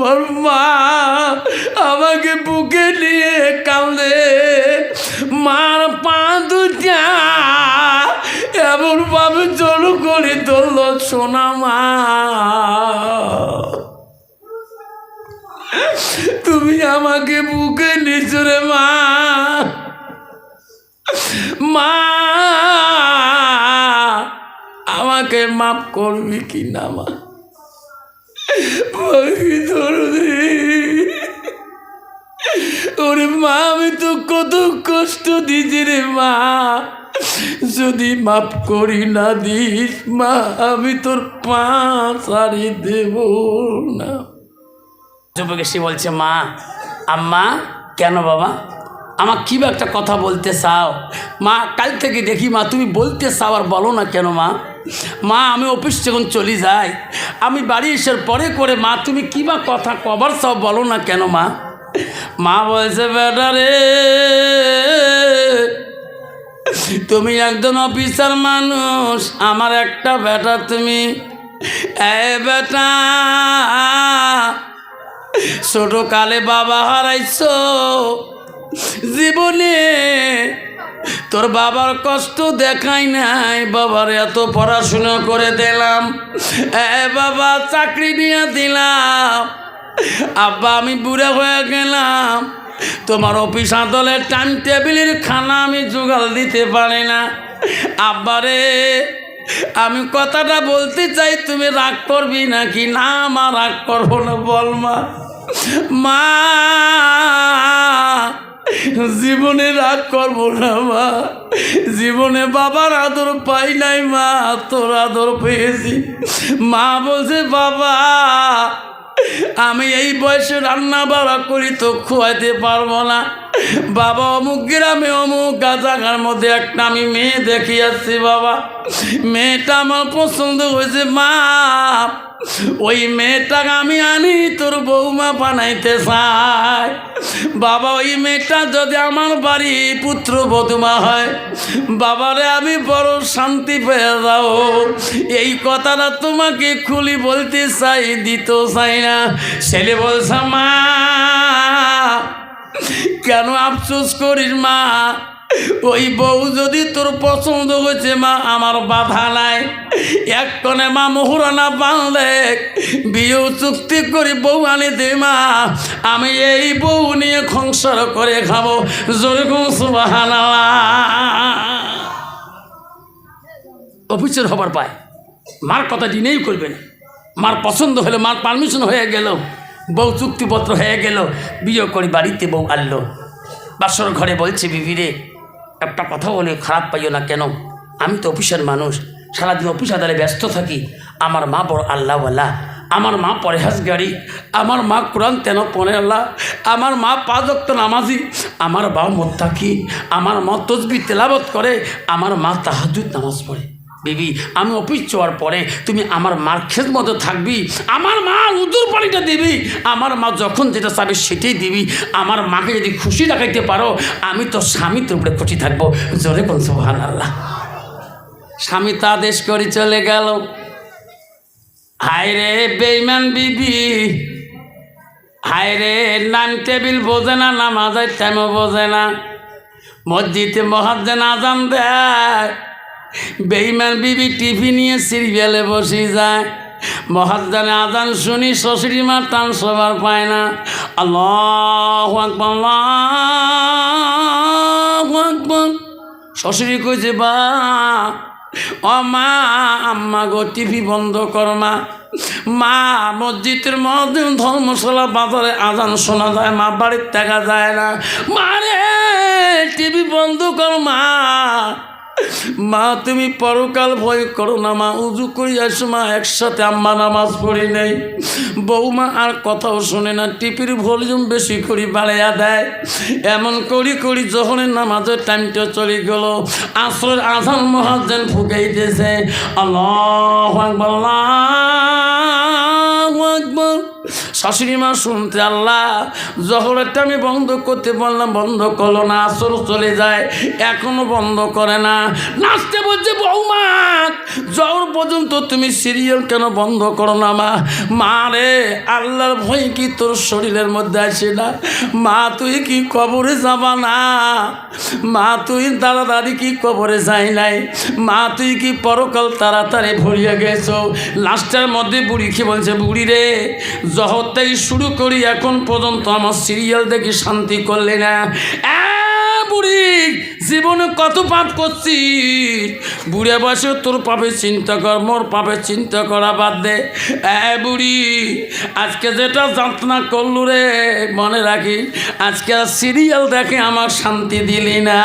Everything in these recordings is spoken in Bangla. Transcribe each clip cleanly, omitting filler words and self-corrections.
আমার মা আমাকে বুকে নিয়ে কাঁদে, মার পা দুটা এমন ভাবে জড়ো করে ধরল, সোনা মা তুমি আমাকে বুকে নিছো রে মা, মা আমাকে মাফ করবি কি না মা? ওরে মা আমি তো কত কষ্ট দিছি রে মা, যদি মাফ করি না দিস মা আমি তোর পা ছাড়ি দেব না। যুবক এসে বলছে, মা আম্মা কেন বাবা আমার কি বা একটা কথা বলতে চাও? মা কাল থেকে দেখি মা তুমি বলতে চাও আর বলো না কেন মা? মা আমি অফিস যখন চলে যাই, আমি বাড়ি এসার পরে করে মা তুমি কি বা কথা কবার চাও বলো না কেন মা? মা বলছে, বেটা রে তুমি একজন অফিসার মানুষ, আমার একটা বেটা তুমি, এ বেটা ছোট কালে বাবা হারাইছো, জীবনে তোর বাবার কষ্ট দেখাই নাই, বাবার এত পড়াশোনা করে দিলাম, বাবা চাকরি নিয়ে দিলাম, আব্বা আমি বুড়া হয়ে গেলাম, তোমার অফিস আদালতের টাইম টেবিলের খানা আমি জোগাড় দিতে পারি না, আব্বারে আমি কথাটা বলতে চাই তুমি রাগ করবি নাকি? না মা রাগ করবো না, বল মা। মা জীবনে রাগ করবো না মা, জীবনে বাবার আদর পাই নাই মা, তোর আদর পেয়েছি। মা বলছে, বাবা আমি এই বয়সে রান্না বাড়া করি তো খোয়াইতে পারবো না, বাবা অমুক গ্রামে অমুক গাছাগার মধ্যে একটা আমি মেয়ে দেখে আসছি, বাবা মেয়েটা আমার পছন্দ হয়েছে, মা ওই মেয়েটাকে আমি আনি তোর বৌমা বানাইতে চাই, বাবা ওই মেয়েটা যদি আমার বাড়ি পুত্র বধূমা হয়, বাবারে আমি বড় শান্তি পেয়ে যাও, এই কথাটা তোমাকে খুলি বলতে চাই, দিতে চাই না। ছেলে বলছে, মা কেন আফসোস করিস মা, ওই বউ যদি তোর পছন্দ হয়েছে মা আমার বাধা নাই, এক কোণে মা মোহরানা বাঁধলে বিয়েও চুক্তি করি বউ আনি দে মা, আমি এই বউ নিয়ে সংসার করে খাবো, যেরকম সুবহানাল্লাহ। অফিসের খবর পায় মার কথা দিনেই করবেন, মার পছন্দ হলো, মার পারমিশন হয়ে গেল, বউ চুক্তিপত্র হয়ে গেল, বিয়ে করে বাড়িতে বউ আনলো, বাসর ঘরে বলছে, বিবিরে একটা কথা বলে খারাপ পাইও না কেন, আমি তো অফিসের মানুষ, সারাদিন অফিস আদালে ব্যস্ত থাকি, আমার মা বড় আল্লাহওয়ালা, আমার মা পরেহেজগারি, আমার মা কোরআন তেন পড়ে আল্লাহ, আমার মা 5 ওয়াক্ত নামাজি, আমার বাবা মুত্তাকি, আমার মা তসবিহ তেলাওয়াত করে, আমার মা তাহাজ্জুদ নামাজ পড়ে। বিবি আমি অফিস যাওয়ার পরে তুমি আমার মার খেদমতে থাকবি, আমার মা উদুর পানিটা দিবি, আমার মা যখন যেটা চাবে সেটাই দিবি, আমার মাকে যদি খুশি রাখাইতে পারো আমি তো স্বামীর উপরে খুশি থাকবো, জোরে কোন সুবহানাল্লাহ। স্বামী তা আদেশ করে চলে গেল। হায় রে বেঈমান বিবি, হায় রে নাম টেবিল বোঝে না, নামাজের টাইমও বোঝে না, মসজিদে মুয়াজ্জিন আযান দেয়, বেঈমান বিবি টিভি নিয়ে সিরিয়ালে বসে যায়, মুয়াজ্জিন আযান শুনি শ্বশুরি মা টান সবার পায় না, আল্লাহু আকবার আল্লাহু আকবার, শ্বশুরি কইছে, বা ও মা আম্মা গো টিভি বন্ধ কর মা, মা মসজিদের মধ্যে ধর্মশালা বাজারে আজান শোনা যায়, মা বাড়ির দেখা যায় না, মারে টিভি বন্ধ কর মা, মা তুমি পরকাল ভয় করো না মা, উজু করি আসো মা, একসাথে আম্মা নামাজ পড়ি নেই, বৌমা আর কথাও শোনে না, টিভির ভলিউম বেশি করে বাড়াইয়া দেয়, এমন করি করি যখন নামাজের টাইমটা চলে গেল, আসরের আযান মুয়াজ্জিন ফুঁকাইতেছে, আল্লাহু আকবার আল্লাহু আকবার, শাশুড়ি মা শুনতে, আল্লাহ জহরটা আমি বন্ধ করতে বললাম, বন্ধ করলো না, আসর চলে যায় এখনো বন্ধ করে না। লাস্টে বলছে, বৌমা জহর পর্যন্ত তুমি সিরিয়াল কেন বন্ধ করো না? মা রে, আল্লাহর ভয় কি তোর শরীরের মধ্যে আসে না? মা তুই কি কবরে যাবা না? মা তুই তাড়াতাড়ি কি কবরে যাই নাই? মা তুই কি পরকাল তাড়াতাড়ি ভরিয়ে গেছো? লাস্টের মধ্যে বুড়ি কি বলছে, বুড়ি রে জহর থেকে শুরু করি এখন পর্যন্ত আমার সিরিয়াল দেখে শান্তি করলে না। বুড়ি জীবনে কত পাপ করছি, বুড়ে বসে তোর পাপের চিন্তা কর, মোর পাপের চিন্তা করা বাদ দে। বুড়ি আজকে যেটা যাতনা করলু রে, মনে রাখি আজকে সিরিয়াল দেখে আমার শান্তি দিলি না।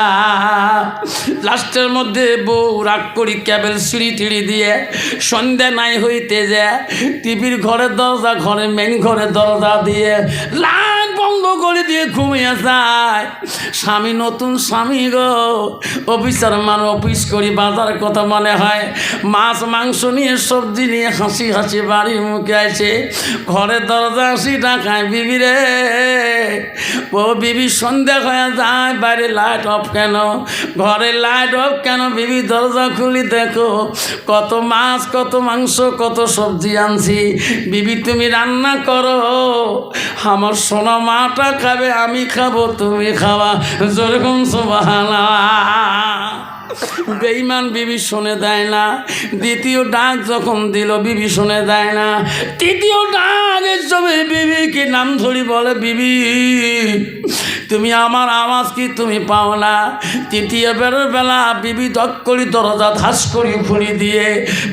লাস্টের মধ্যে বউ রাগ করি কেবল সিঁড়ি টিড়ি দিয়ে সন্ধ্যা নাই হইতে যায় টিভির ঘরের দরজা, ঘরের মেন ঘরের দরজা দিয়ে লাইট বন্ধ করে দিয়ে ঘুমিয়ে যায়। স্বামী নতুন স্বামী গো, অফিসার মান অফিস করি, বাজার কথা মনে হয়, মাছ মাংস নিয়ে সবজি নিয়ে হাসি হাসি বাড়ির মুখে আছে, ঘরের দরজা আসি ডাকায়, বিবি রে ও বিবি সন্ধ্যা হয়ে যায়, বাইরে লাইট অফ কেন, ঘরে লাইট অফ কেন? বিবি দরজা খুলি দেখো কত মাছ কত মাংস কত সবজি আনছি, বিবি তুমি রান্না করো, আমার সোনা মাটা খাবে, আমি খাবো, তুমি খাওয়া, যেরকম সুবহানাল্লাহ। বেঈমান বিবি শুনে দেয় না। দ্বিতীয় ডাক যখন দিল বিবি শুনে দেয় না। তৃতীয় ডাকের সময় বিবিকে নাম ধরি বলে, বিবি তুমি আমার আওয়াজ কি তুমি পাও না? তৃতীয় বেলার বেলা বিবি দক করি দরজা ধাস করি খুলি দিয়ে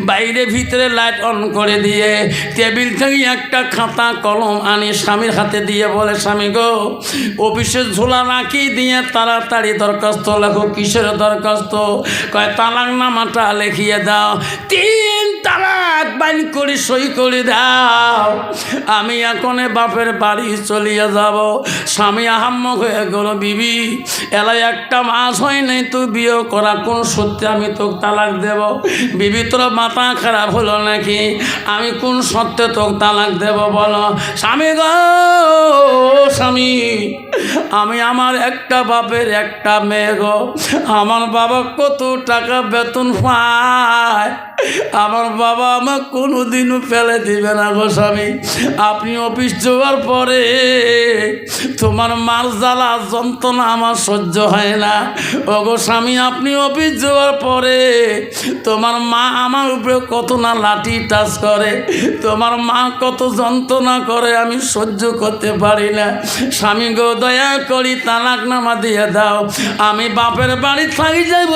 বাইরে ভিতরে লাইট অন করে দিয়ে টেবিল থেকে একটা খাতা কলম আনি স্বামীর হাতে দিয়ে বলে, স্বামী গো অফিসের ঝোলা রাখি দিয়ে তাড়াতাড়ি দরখাস্ত লেখো। কিসের দরখাস্ত? কয় তালাক নামাটা লিখিয়ে দাও, 3 তালাক বাইন করে সই করে দাও, আমি এখন বাপের বাড়ি চলিয়ে যাব। স্বামী আহাম্মক হয়ে গেল, বিবি এলাই একটা মাস হয় নাই তো বিয়ে করা, কোন সত্যি আমি তোকে তালাক দেব? বিবি তোর মাথা খারাপ হলো নাকি? আমি কোন সত্যে তোকে তালাক দেব বলো? স্বামী গো স্বামী, আমি আমার একটা বাপের একটা মেয়ে গো, আমার বাবা কত টাকা বেতন পায়, আমার বাবা আমার কোনোদিনও ফেলে দিবে না গো স্বামী। আপনি অফিস যাওয়ার পরে তোমার মার জ্বালা যন্ত্রণা আমার সহ্য হয় না। ও গো স্বামী, আপনি অফিস যাওয়ার পরে তোমার মা আমার উপরে কত না লাঠি টাচ করে, তোমার মা কত যন্ত্রণা করে, আমি সহ্য করতে পারি না। স্বামী গো দয়া করি তালাক নামা দিয়ে দাও, আমি বাপের বাড়ি থাকি যাব,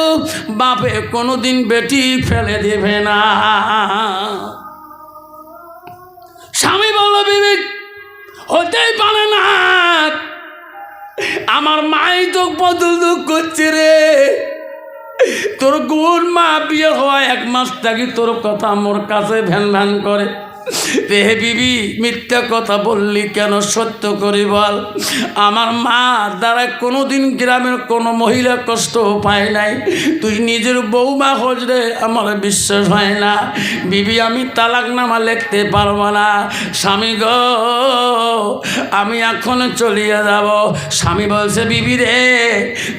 বাপে কোনোদিন বেটি ফেলে দেবে না। স্বামী বলল, বিবি হতেই পারে না, আমার মাই তো বদল করছে রে, তোর গুণ মা বিয়ে হওয়া 1 মাস থাকি তোর কথা মোর কাছে ভ্যান ভ্যান করে। রে বিবি মিথ্যা কথা বললি কেন? সত্য করে বল, আমার মা দ্বারা কোনোদিন গ্রামের কোনো মহিলা কষ্ট পায় নাই, তুই নিজের বৌমা খোঁজ রে, আমার বিশ্বাস হয় না। বিবি আমি তালাক নামা লিখতে পারবো না। স্বামী গো আমি এখন চলিয়ে যাব। স্বামী বলছে, বিবি রে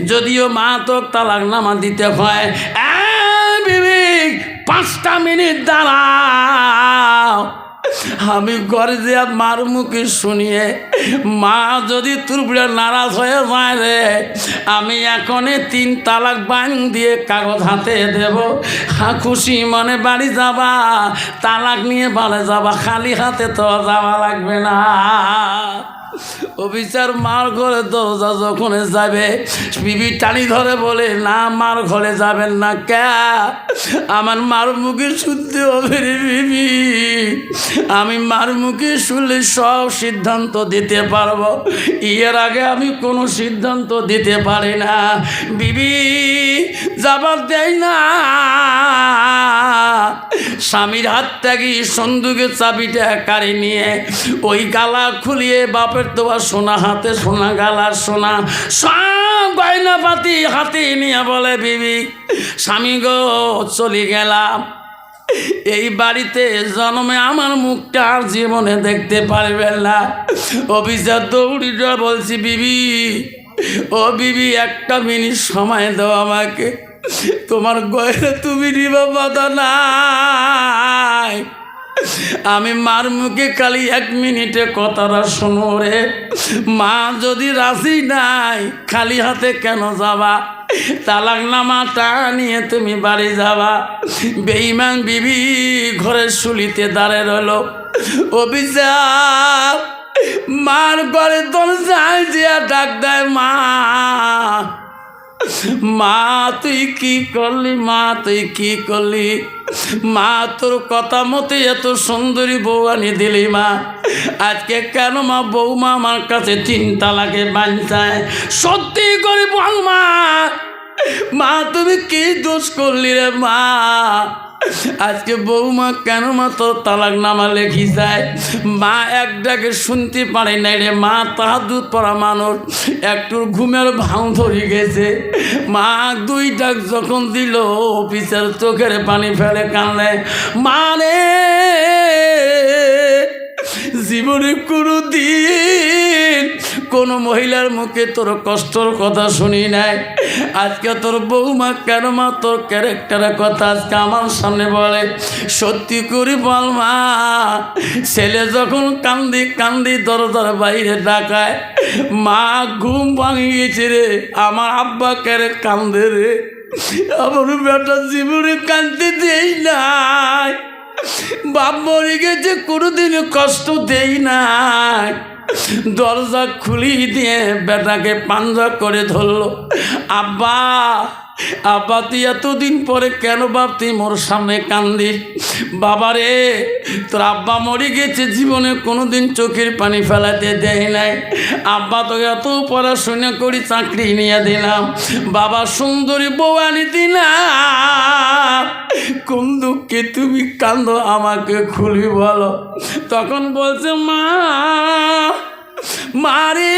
যদিও মা তোর তালাক নামা দিতে হয়, বিবি 5টা মিনিট দাঁড়াও, আমি ঘরে যে মার মুখে শুনিয়ে মা যদি তুরবুড়ে নারাজ হয়ে যায় রে, আমি এখনই 3 তালাক বান দিয়ে কাগজ হাতে দেব, খুশি মনে বাড়ি যাবা, তালাক নিয়ে বাড়ি যাবা, খালি হাতে তো যাওয়া লাগবে না। অফিসার মার ঘরে দরজা যখন যাবে বিবি টানি ধরে বলে, না মার ঘরে যাবেন না। কে? আমার মার মুখে শুনতে হবে রে বিবি, আমি মার মুখে শুনলে সব সিদ্ধান্ত দিতে পারবো, এর আগে আমি কোনো সিদ্ধান্ত দিতে পারি না। বিবি জবাব দেয় না। স্বামীর হাত থেকে সন্দুকের চাবিটা কাড়ি নিয়ে ওই গালা খুলিয়ে বাপের দেওয়া সোনা হাতে সোনা গালা সোনা সব গয়না পাতি হাতে নিয়ে বলে, বিবি স্বামী গো চলে গেলাম, এই বাড়িতে জন্মে আমার মুখটা আর জীবনে দেখতে পারবেন না। অফিসার দৌড়িটা বলছি, বিবি, ও বিবি, একটা মিনিট সময় দাও আমাকে, তোমার গয়না তুমি নিবা বাধা নাই। আমি মার মুখে খালি 1 মিনিটে কথাটা শোনো রে। মা যদি রাজি নাই, খালি হাতে কেন যাবা? তালাকনামাটা নিয়ে তুমি বাড়ি যাবা। বেঈমান বিবি ঘরের শুলিতে দাঁড়িয়ে রইল। অভিশাপ মার ঘরে দরজায় যে ডাক দেয়, মা, মা তুই কি করলি, মা তুই কি করলি? মা তোর কথা মতে এত সুন্দরী বউ আনি দিলি মা, আজকে কেন মা বৌমা আমার কাছে 3 তালাকে বাঁচায়? সত্যি করে বল মা, মা তুমি কি দোষ করলি রে মা? আজকে বৌমা কেন মা তোর তালাকনামা লেখি যায়? মা এক ডাকে শুনতে পারে নাই রে মা, তাহাজ্জুদ পড়া মানুষ, একটু ঘুমের ভাঙ ধরে গেছে। মা 2 ডাক যখন দিল, অফিসের চোখের পানি ফেলে কাঁদে, মা রে, জীবনে কোনো দিন কোনো মহিলার মুখে তোর কষ্টর কথা শুনি নাই। আজকে তোর বৌমা কেন মা তোর ক্যারেক্টারের কথা আজকে আমার সামনে বলে? সত্যি করে বল মা। ছেলে যখন কান্দি কান্দি দরজার বাইরে ডাকায়, মা ঘুম ভাঙিয়েছে রে, আমার আব্বা কেরে কান্দে রে, আমার বেটা জীবনে কান্দতে দেই নাই, বাপ মরে গেছে কোনোদিন কষ্ট দেই নাই। দরজা খুলি দিয়ে বেটাকে পাঞ্জা করে ধরলো, আব্বা, আব্বা তুই এতদিন পরে কেন বাপ তুই মোর সামনে কান্দিস? বাবা রে, তোর আব্বা মরে গেছে, জীবনে কোনোদিন চোখের পানি ফেলাতে দেয় নাই। আব্বা তো এত পড়াশোনা করি চাকরি নিয়ে দিলাম, বাবা সুন্দরী বউ আনি দিলাম, কোন দুঃখে তুমি কান্দো আমাকে খুলি বলো? তখন বলছে, মা, মারে,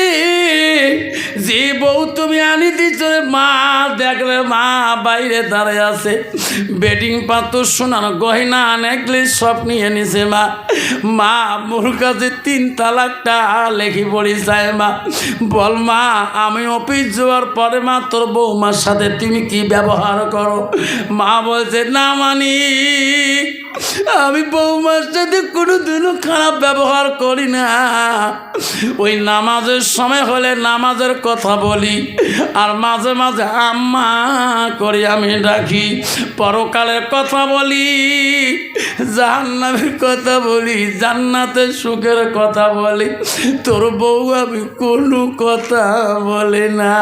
যে বউ তুমি আনি দিচ্ছ রে মা, দেখলে মা বাইরে দাঁড়ায় আছে, বেডিং পাথর সোনার গয়না নেকলেস সব নিয়ে নিছে মা। মা মোর কাছে 3 তালাকটা লেখি পড়ি যায় মা। বল মা, আমি অফিস যাওয়ার পরে মা তোর বৌমার সাথে তুমি কি ব্যবহার করো? মা বলছে, না মানি, আমি বৌমার সাথে কোনোদিনও খারাপ ব্যবহার করি না। ওই নামাজের সময় হলে নামাজের কথা বলি, আর মাঝে মাঝে আম্মা করে আমি ডাকি। পরকালের কথা বলি, জাহান্নামের কথা বলি, জান্নাতের সুখের কথা বলি। তোর বউ আমি কোনো কথা বলে না।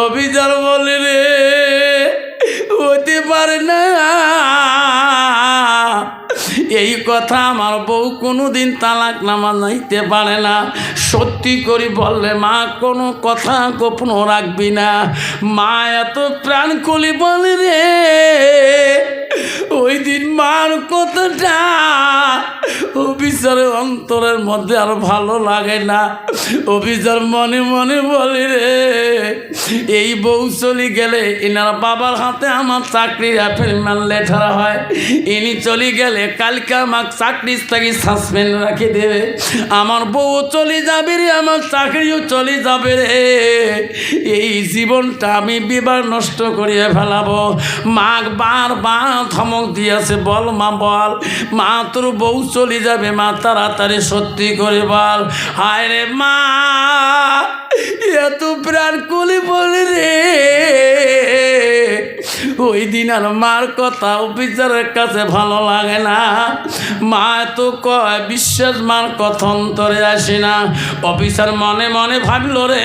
অভিযান বলে রে, হতে পারে না এই কথা, আমার বউ কোনোদিন তালাকনামা নাইতে পারে না। সত্যি করে বললে মা কোনো কথা গোপন রাখবি না। মা এত প্রাণ খুলে বলে রে, ওই দিন মার কথাটা অফিসারের অন্তরের মধ্যে আর ভালো লাগে না। অফিসার মনে মনে বলে রে, এই বউ চলে গেলে এনার বাবার হাতে আমার চাকরির অ্যাপয়েন্টমেন্ট লেটার হয়, ইনি চলে গেলে কালকে আমার চাকরি থেকে সাসপেন্ড রাখে দেবে, আমার বউ চলে যাবে রে, আমার চাকরিও চলে যাবে রে, এই জীবনটা আমি বিবার নষ্ট করিয়ে ফেলাবো। মা বারবার ধমক দিয়েছে, বল মা বল, মা তোর বউ চলে যাবে মা, তাড়াতাড়ি সত্যি করে বল। হায় রে মা, এত প্রাণ কলি বলে রে, ওই দিন আর মার কথা অফিসারের কাছে ভালো লাগে না। মা তো কয় বিশ্বাস, মার কথা অন্তরে আসে না। অফিসার মনে মনে ভাবল রে,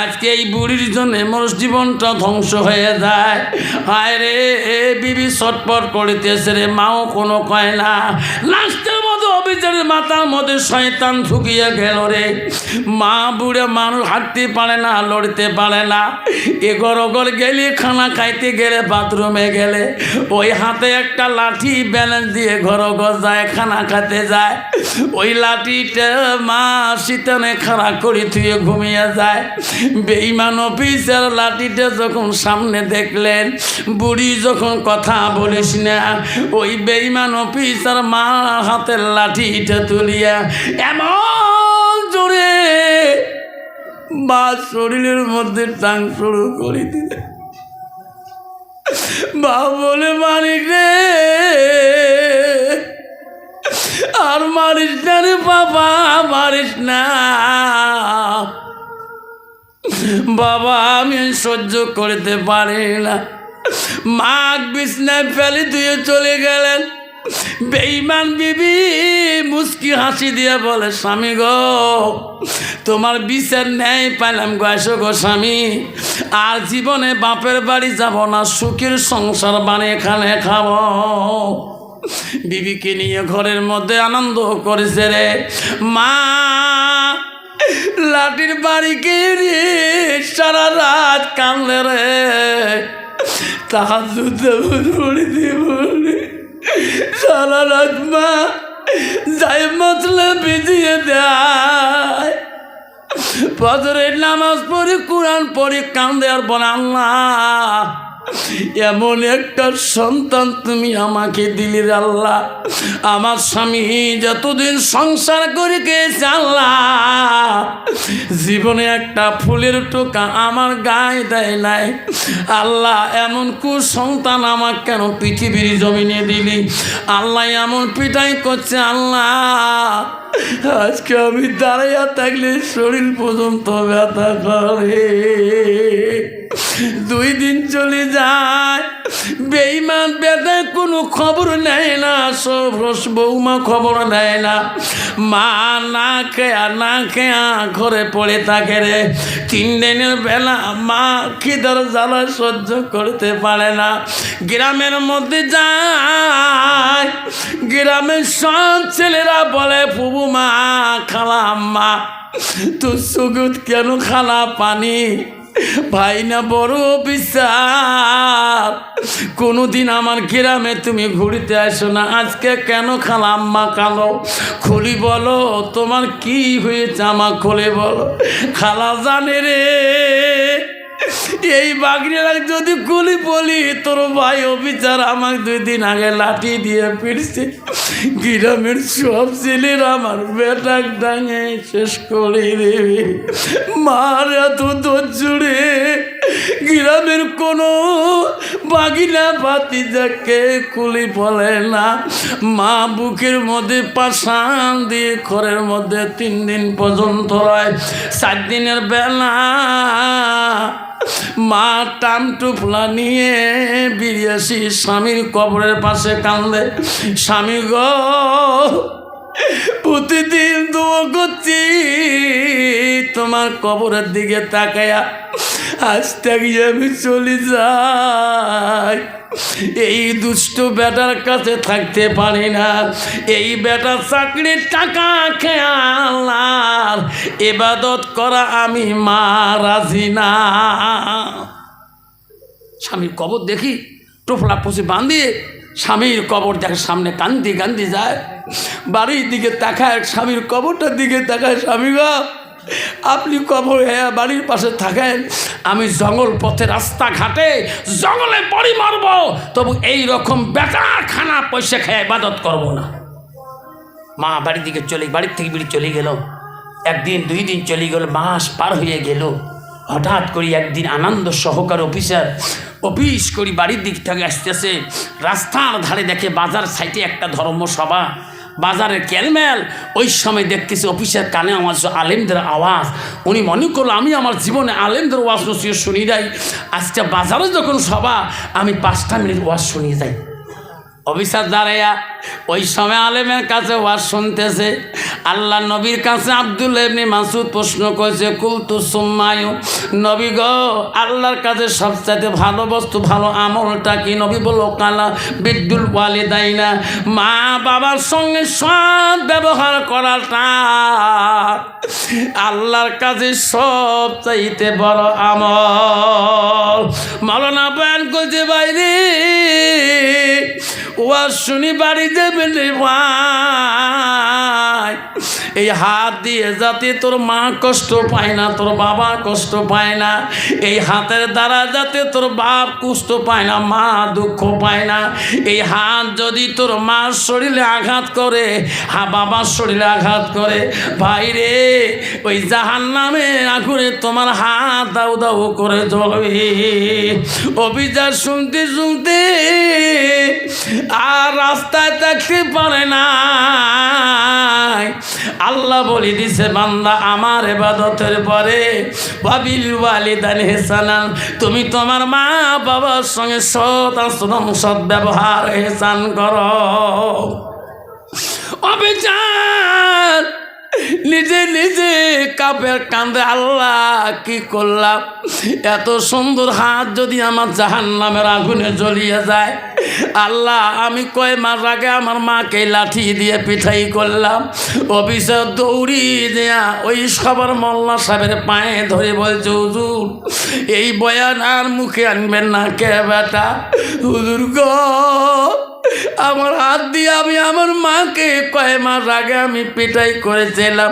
আজকে এই বুড়ির জন্য মোর জীবনটা ধ্বংস হয়ে যায়। হায় রে, বিবি ছটপট করিতেছে রে, মাও কোনো কয় না। লাস্টের মতো অফিসারের মাথার মধ্যে শয়তান ঢুকিয়ে গেল রে। মা বুড়ে মানুষ হাঁটতে পারে না, লড়তে পারে না, এগর ওগর গেলে খানা খাই খাইতে গেলে বাথরুমে গেলে ওই হাতে একটা লাঠি ব্যালেন্স দিয়ে ঘর যায়, খানা খেতে যায়, ওই লাঠিটা মা শীতনে খাড়া করে থুয়ে ঘুমিয়ে যায়। বেঈমান অফিসার লাঠিটা যখন সামনে দেখলেন, বুড়ি যখন কথা বলিস না, ওই বেঈমান অফিসার মা হাতের লাঠিটা তুলিয়া এমন জোরে মা শরীরের মধ্যে টাং শুরু করে দিলে। মা বলে, মালিক রে আর মারিস না রে বাবা, মারিস না বাবা, আমি সহ্য করতে পারি না। মা বিছনায় ফেলে দিয়ে চলে গেলেন। বেঈমান বিবি মুস্কি হাসি দিয়ে বলে, স্বামী গো তোমার বিচার ন্যায় পাইলাম গো, আসো গো স্বামী, আর জীবনে বাপের বাড়ি যাব না, সুখের সংসার বানিয়ে এখানে খাবো। বিবিকে নিয়ে ঘরের মধ্যে আনন্দ করেছে রে। মা লাঠির বাড়ি গিয়ে সারা রাত কাঁদলে রে, তাহাজ্জুদ পড়ে দিব সারা রাত। মা যাই মতলে ভিজিয়ে দেয়, ফজরের নামাজ পড়ে কোরআন পড়ে কান্দে আর বলে, আল্লাহ এমন একটা সন্তান তুমি আমাকে দিলি রে আল্লাহ, আমার স্বামী যতদিন সংসার করে গেছে আল্লাহ, জীবনে একটা ফুলের টোকা আমার গায়ে দেয় নাই আল্লাহ, এমন কুসন্তান আমার কেন পৃথিবীর জমিনে দিলি আল্লাহ, এমন পিটাই করছে আল্লাহ, আজকে আমি দাঁড়াইয়া থাকলে শরীর পর্যন্ত ব্যথা করে। 2 দিন চলে যায়, বেঈমান বেটায় কোনো খবর নেয় না, সব বৌমা খবর নেয় না। মা না খেয়া ঘরে পড়ে থাকে রে। 3 দিনের বেলা মা খিদার জ্বালা সহ্য করতে পারে না, গ্রামের মধ্যে যায়। গ্রামের সব ছেলেরা বলে, ফুবু মা, খালা আম্মা, তোর সুগুত কেন খালা পানি? ভাই না বড় অফিসার, কোনোদিন আমার গ্রামে তুমি ঘুরতে আসো না, আজকে কেন খালা আম্মা কালো? খুলি বলো তোমার কি হয়েছে, আমার খুলে বলো। খালা জানে রে, এই বাগড়িরা যদি গুলি বলি, তোর ভাই অফিসার আমাকে 2 দিন আগে লাঠি দিয়ে ফিরছে, গ্রামের সব ছেলেরা আমার বেটা ডাঙে শেষ করে দেবে। মার এত ধৈর্য রে, গ্রামের কোনো বাগিনা ভাতিজাকে কুলি বলে না। মা বুকের মধ্যে পাশান দিয়ে ঘরের মধ্যে 3 দিন পর্যন্ত রয়। 4 দিনের বেলা মা টাম টুপলা নিয়ে বিরিয়াসি স্বামীর কবরের পাশে কান্দে, স্বামী গো প্রতিদিন দোয়া করছি তোমার কবরের দিকে তাকায়া, আজ থেকে আমি চলে যাই, এই দুষ্ট বেটার কাছে থাকতে পারি না, এই বেটা চাকরির টাকা খেয়াল ইবাদত করা আমি মা রাজি না। স্বামীর কবর দেখি টোপলা পশে বাঁধিয়ে স্বামীর কবর দেখে, সামনে কান্দি কান্দি যায়, বাড়ির দিকে তাকায়, স্বামীর কবরটার দিকে তাকায়, স্বামী গো আপনি কবর হ্যাঁ বাড়ির পাশে থাকেন, আমি জঙ্গল পথে রাস্তাঘাটে জঙ্গলে পড়ি মারব, তবু এই রকম বেকার খানা পয়সা খেয়ে ইবাদত করব না। মা বাড়ির দিকে বাড়ির থেকে বেরিয়ে চলে গেল। 1 দিন 2 দিন চলে গেল, মাস পার হয়ে গেল। হঠাৎ করে একদিন আনন্দ সহকার অফিস করি বাড়ির দিক থেকে আসতেছে, রাস্তার ধারে দেখে বাজার সাইডে একটা ধর্মসভা, বাজারের ক্যালমেল। ওই সময় দেখতেছি অফিসের কানে আমার আলেমদের আওয়াজ। উনি মনে করলো আমি আমার জীবনে আলেমদের ওয়াজ শুনি যাই, আজকে বাজারে যখন সভা আমি 5টা মিনিট ওয়াজ শুনিয়ে যাই। অফিসার দাঁড়াইয়া ওই সময় আলেমের কাছে ওয়াজ শুনতেছে, আল্লাহ নবীর কাছে আব্দুল্লাহ ইবনে মাসউদ প্রশ্ন করেছে, কুলতু সুম্মায়ু, নবী গো আল্লাহর কাছে সবচাইতে ভালো বস্তু ভালো আমলটা কি? নবী বলল কালা বিদ্যুল ওয়ালিদাইনা, মা বাবার সঙ্গে সৎ ব্যবহার করাটা আল্লাহর কাছে সবচাইতে বড় আমল। মাওলানা বয়ান করছে বাইরে ওয়াজ শুনি বাড়ি দেবেন রে ভাই, এই হাত দিয়ে যাতে তোর মা কষ্ট পায় না, তোর বাবা কষ্ট পায় না, এই হাতের দ্বারা যাতে তোর বাপ কষ্ট পায় না, মা দুঃখ পায় না। এই হাত যদি তোর মার শরীরে আঘাত করে, বাবার শরীরে আঘাত করে, ভাই রে ওই জাহান্নামে আগুনে তোমার হাত দাউ দাউ করে জ্বলবে। অভিযান শুনতে শুনতে আর রাস্তায় থাকতে পারে না। আল্লাহ বলে দিছে, বান্দা আমার ইবাদতের পরে ওয়াবিল ওয়ালিদাইনি ইহসানান, তুমি তোমার মা বাবার সঙ্গে সৎ আচরণ সৎ ব্যবহার ইহসান করো। অবিচার নিজে নিজে কাপের কান্দে, আল্লাহ কি করলাম, এত সুন্দর হাত যদি আমার জাহান্নামের আগুনে জ্বলিয়ে যায়। আল্লাহ আমি কয় মাস আগে আমার মাকে লাঠি দিয়ে পিঠাই করলাম, অফিসে দৌড়ি দেয়া ওই সবার মোল্লা সাহেবের পায়ে ধরে বলছে, হুজুর এই বয়ান আর মুখে আনবেন না কে বেটা। হুজুর গো আমার হাত দিয়ে আমি আমার মাকে কয় মাস আগে আমি পিটাই করেছিলাম,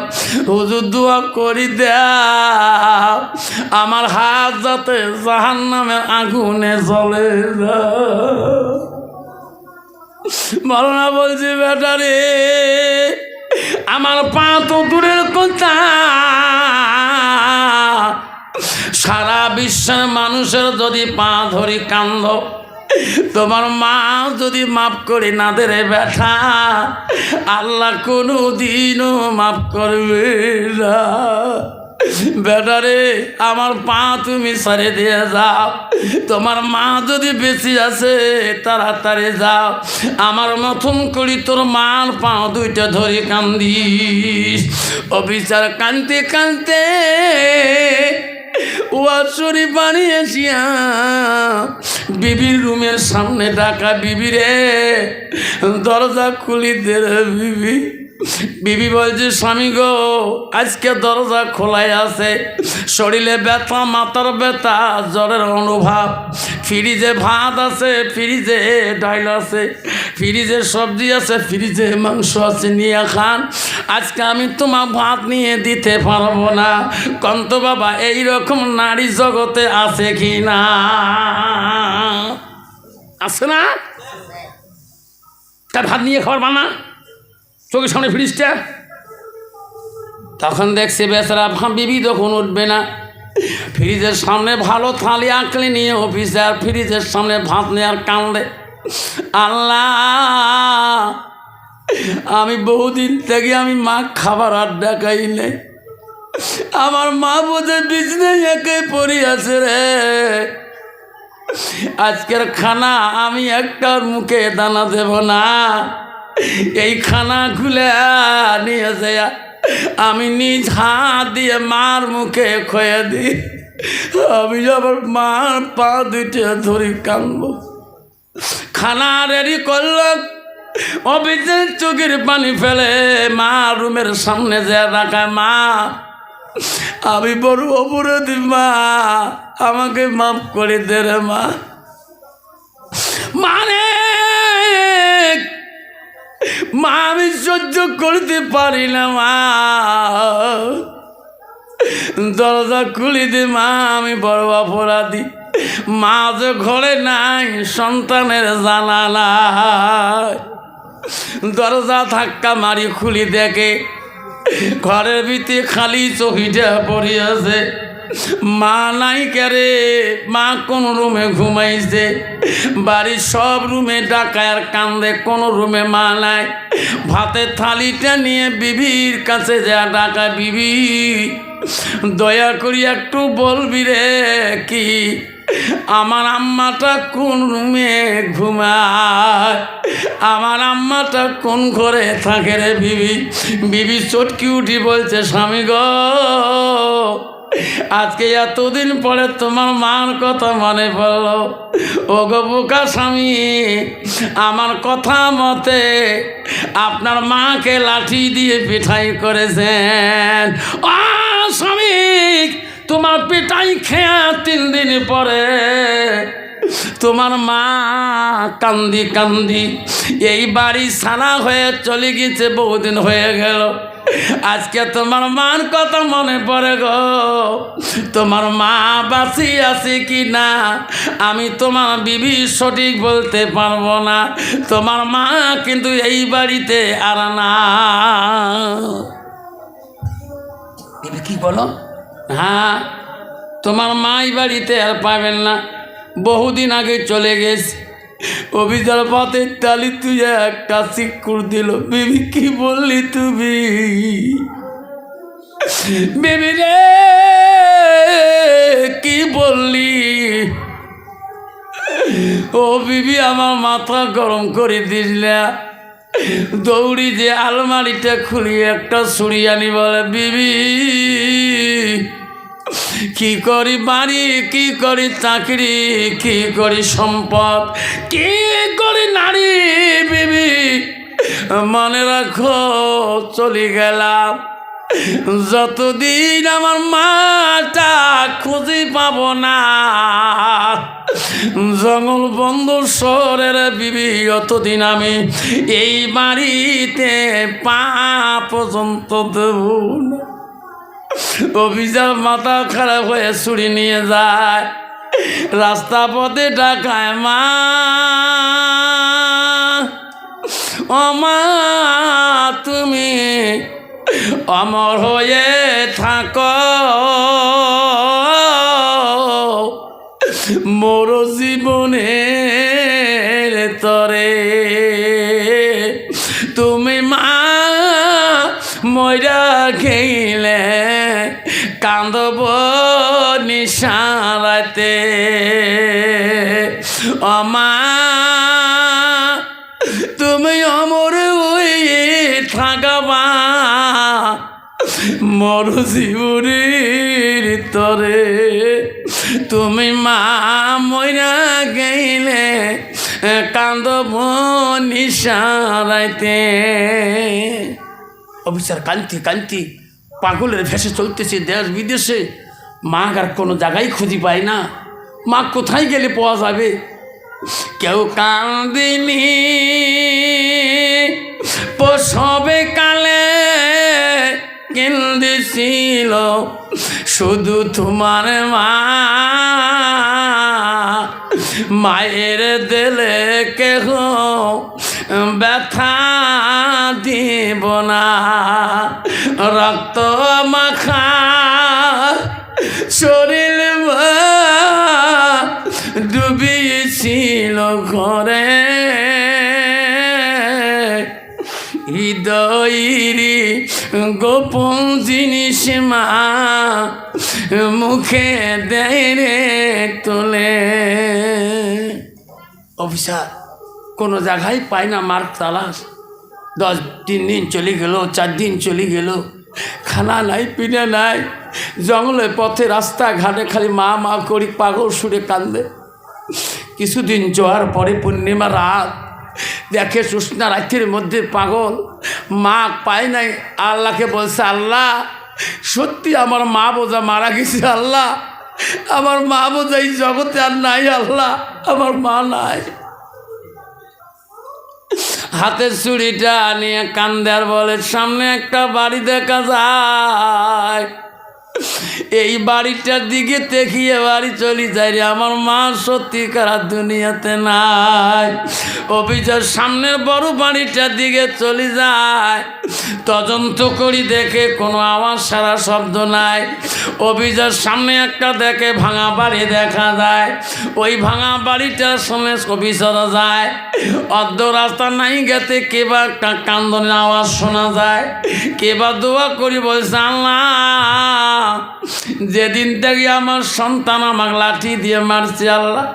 হুজুর দোয়া করি দাও আমার হাত যাতে জাহান্নামের আগুনে জ্বলে না। মাওলানা বলছি, বেটা রে আমার পা তো দূরের কথা, সারা বিশ্বের মানুষের যদি পা ধরি কান্দ, তোমার মা যদি মাফ করে না দে রে বেটা, আল্লাহ কোনো দিনও মাফ করবে না। বেটা রে আমার পা তুমি ছেড়ে দিয়ে যাও, তোমার মা যদি বেঁচে আছে তাড়াতাড়ি যাও, আমার মতন করি তোর মার পা দুইটা ধরে কান্দিস। অবিচার কানতে কানতে ওয়াজ শরীফ বানিয়েছিয়া বিবির রুমের সামনে ডাকা, বিবি রে দরজা খুলি দে রে বিবি। বিবি বলছে, স্বামী গো আজকে দরজা খোলাই আছে, শরীরে ব্যথা, মাথার ব্যথা, জ্বরের অনুভব, ফ্রিজে ভাত আছে, ফ্রিজে ডাল আছে, ফ্রিজে সবজি আছে, ফ্রিজে মাংস আছে, নিয়ে খান, আজকে আমি তোমার ভাত নিয়ে দিতে পারবো না। কন্ত বাবা এইরকম নারী জগতে আছে কি না? আছে না? তার ভাত নিয়ে খাবার বানা, চোখের সামনে ফ্রিজটা, তখন দেখছে বেচারা বিবি তখন উঠবে না, ফ্রিজের সামনে ভালো থালি আঁকলে নিয়ে অফিসে, আর ফ্রিজের সামনে ভাত নিয়ে আর কান্দে। আল্লাহ আমি বহুদিন থেকে আমি মা খাবার আর ডাকাই নেই, আমার মা বোধহয় বিছনায় একে পড়ে আছে রে, আজকের খানা আমি একটার মুখে দানা দেব না, এই খানা খুলে নিয়ে যায় আমি নিজ হাত দিয়ে মার মুখে খয়ে দিই, আমি আবার মার পা দুইটা ধরি কানবো। খানা রেডি করলাম, অফিসের চোখের পানি ফেলে মা রুমের সামনে যে রাখায়, মা আমি বড় অপরাধী মা, আমাকে মাফ করে দে রে মা। মানে মা আমি সহ্য করতে পারি না মা, দরজা খুলি দে মা, আমি বড় অপরাধী মা, যে ঘরে নাই সন্তানের জানা নাই। দরজা ধাক্কা মারি খুলি দেখে ঘরের ভিতরে খালি চৌকিটা পড়ে আছে, মা নাই কেরে, মা কোন রুমে ঘুমাইছে, বাড়ির সব রুমে ডাকায় আর কান্দে, কোন রুমে মা নাই। ভাতের থালিটা নিয়ে বিবির কাছে যা ডাকা, বিবি দয়া করি একটু বলবি রে কি আমার আম্মাটা কোন রুমে ঘুমায়, আমার আম্মাটা কোন ঘরে থাকে রে বিবি। বিবি চটকি উঠি বলছে, স্বামী গো, আজকে এতদিন পরে তোমার মার কথা মনে পড়লো। ও গো বোকা স্বামী, আমার কথা মতে আপনার মাকে লাঠি দিয়ে পিঠাই করেছেন। ও স্বামী, তোমার পিঠাই খেয়া 3 দিন পরে তোমার মা কান্দি কান্দি এই বাড়ি ছাড়া হয়ে চলে গেছে, বহুদিন হয়ে গেল। আজকে তোমার মার কথা মনে পড়ে গো। তোমার মা বাঁচি আছে কি না আমি তোমার বিবি সঠিক বলতে পারবো না। তোমার মা কিন্তু এই বাড়িতে আর না। বিবি কি বলো? হ্যাঁ, তোমার মা এই বাড়িতে আর পাবেন না, বহুদিন আগে চলে গেছে। অভিযান পথে তালি তুই একটা চিকুর দিল। বিবি কি বললি তুমি? বিবি রে কি বললি? ও বিবি আমার মাথা গরম করে দিলা। দৌড়ি যে আলমারিটা খুলিয়ে একটা ছুরি আনি বলে, বিবি কি করি বাড়ি, কি করি চাকরি, কি করি সম্পদ, কি করি নারী, বিবি মনে রাখো চলে গেলাম। যতদিন আমার মাটা খুঁজে পাবো না, জঙ্গল বন্ধ শহরের বিবি, অতদিন আমি এই বাড়িতে পা পর্যন্ত দেব না। অভিযান মাথা খারাপ হয়ে ছুরি নিয়ে যায়, রাস্তা পথে ডাকায়, মা ও মা তুমি অমর হয়ে থাকো, মোর জীবনের তরে তুমি মা মইরা গেলে কান্দব নিশারাতে। অমা তুমি অমর হয়ে থাকবা মোর জীবনের তরে, তুমি মা মইরা গেলে কান্দব নিশারাইতে। অফিসার কান্তি কান্তি পাগলের ভেসে চলতেছে দেশ বিদেশে। মা আর কোনো জায়গায় খুঁজি পায় না। মা কোথায় গেলে পাওয়া যাবে? কেউ কান্দিনি প্রসবে কালে, কেন্দেছিল শুধু তোমার মা। মায়ের দিলে কেহ ব্যথা দিব না, রক্ত মাখা শরীর ডুবিয়েছিল ঘরে, হৃদয়েরই গোপন জিনিস মা মুখে দেয় রে তোলে। অফিসার কোনো জায়গায় পায় না মার তালাশ। 3 দিন চলে গেল, 4 দিন চলে গেল, খানা নাই পিনা নাই। জঙ্গলের পথে রাস্তা ঘাটে খালি মা মা করি পাগল সুরে কান্দে। কিছুদিন যাওয়ার পরে পূর্ণিমা রাত দেখে জ্যোৎস্না রাতের মধ্যে পাগল মা পায় নাই। আল্লাহকে বলছে, আল্লাহ সত্যি আমার মা বোঝা মারা গেছে, আল্লাহ আমার মা বোঝা এই জগতে আর নাই, আল্লাহ আমার মা নাই। হাতের ছুরিটা নিয়ে কান্দে আর বলে, সামনে একটা বাড়ি দেখা যায়, এই বাড়িটার দিকে দেখিয়ে বাড়ি চলে যায় রে, আমার মা সত্যিকার দুনিয়াতে নাই। অভিযান সামনের বড় বাড়িটার দিকে চলে যায়, তদন্ত করি দেখে কোনো আওয়াজ সারা শব্দ নাই। অভিযান সামনে একটা দেখে ভাঙা বাড়ি দেখা যায়, ওই ভাঙা বাড়িটার সামনে অফিসার যায়। অর্ধ রাস্তা নাই গেতে কেবা একটা কান্দনের আওয়াজ শোনা যায়, কেবা দোয়া করি বলছে, আল্লাহ যেদিন থেকে আমার সন্তান আমাকে লাঠি দিয়ে মারছে আল্লাহ,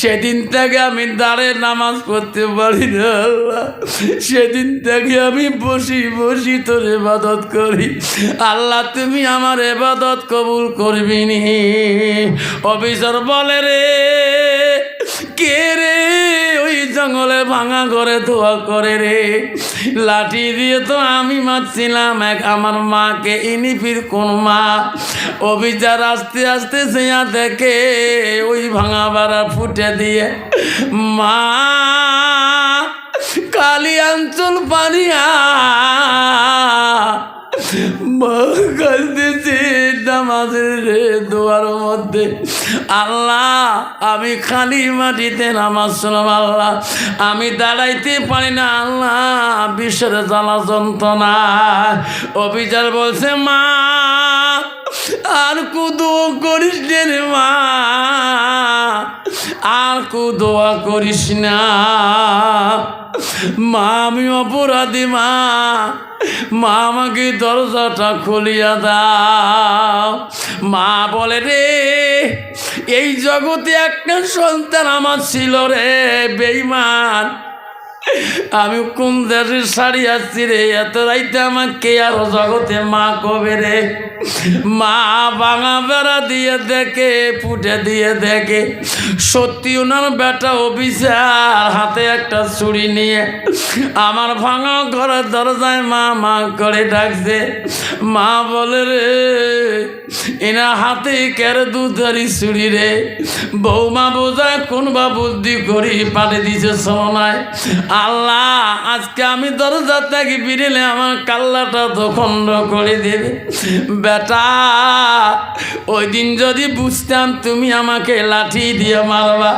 সেদিন থেকে আমি দাঁড়ে নামাজ পড়তে পারি না আল্লাহ। সেদিন থেকে আমি বসি বসি তোর ইবাদত করি আল্লাহ, তুমি আমার ইবাদত কবুল করবি নি। অফিসার বলে রে, কে রে ওই জঙ্গলে ভাঙা ঘরে ধোয়া করে রে? লাঠি দিয়ে তো আমি মারছিলাম আমার মাকে, ইনি ফির কোন মা? অফিসার আস্তে আস্তে সেয়া দেখে ওই ভাঙা বাড়া ফুটে দিয়ে মা কালী অঞ্চল পানিয়া নামাজের দোয়ার মধ্যে। আল্লাহ আমি খালি মাটিতে নামাজ শুনলাম আল্লাহ, আমি দাঁড়াইতে পারি না আল্লাহ, বিশ্বের জ্বালা যন্ত্রণা। অফিসার বলছে মা আর কু দোয়া করিস রে মা, আর কু দোয়া করিস না মা, আমি অপরাধী মা, মা আমাকে দরজাটা খুলিয়া দাও। মা বলে রে, এই জগতে একটা সন্তান আমার ছিল রে বেঈমান, আমি কোন দেশের শাড়ি আসছি রে, এত রাইতে আমাকে আর জগতে মা কবে রে? মা ভাঙা বেড়া দিয়ে দেখে, ফুটে দিয়ে দেখে সত্যি ওনার বেটা অফিসার হাতে একটা ছুরি নিয়ে আমার ভাঙা ঘরের দরজায় মা মা করে ডাকছে। মা বলে রে, এনা হাতে কেড়ে দুধারি ছুরি রে, বৌমা বোঝায় কোন বা বুদ্ধি করি পাঠে দিছে সোনায়। আল্লাহ আজকে আমি দরজা থেকে বেরিয়ে আমার কাল্লাটা তো খণ্ড করে দেবে। বেটা ওই দিন যদি বুঝতাম তুমি আমাকে লাঠি দিয়ে মারবা,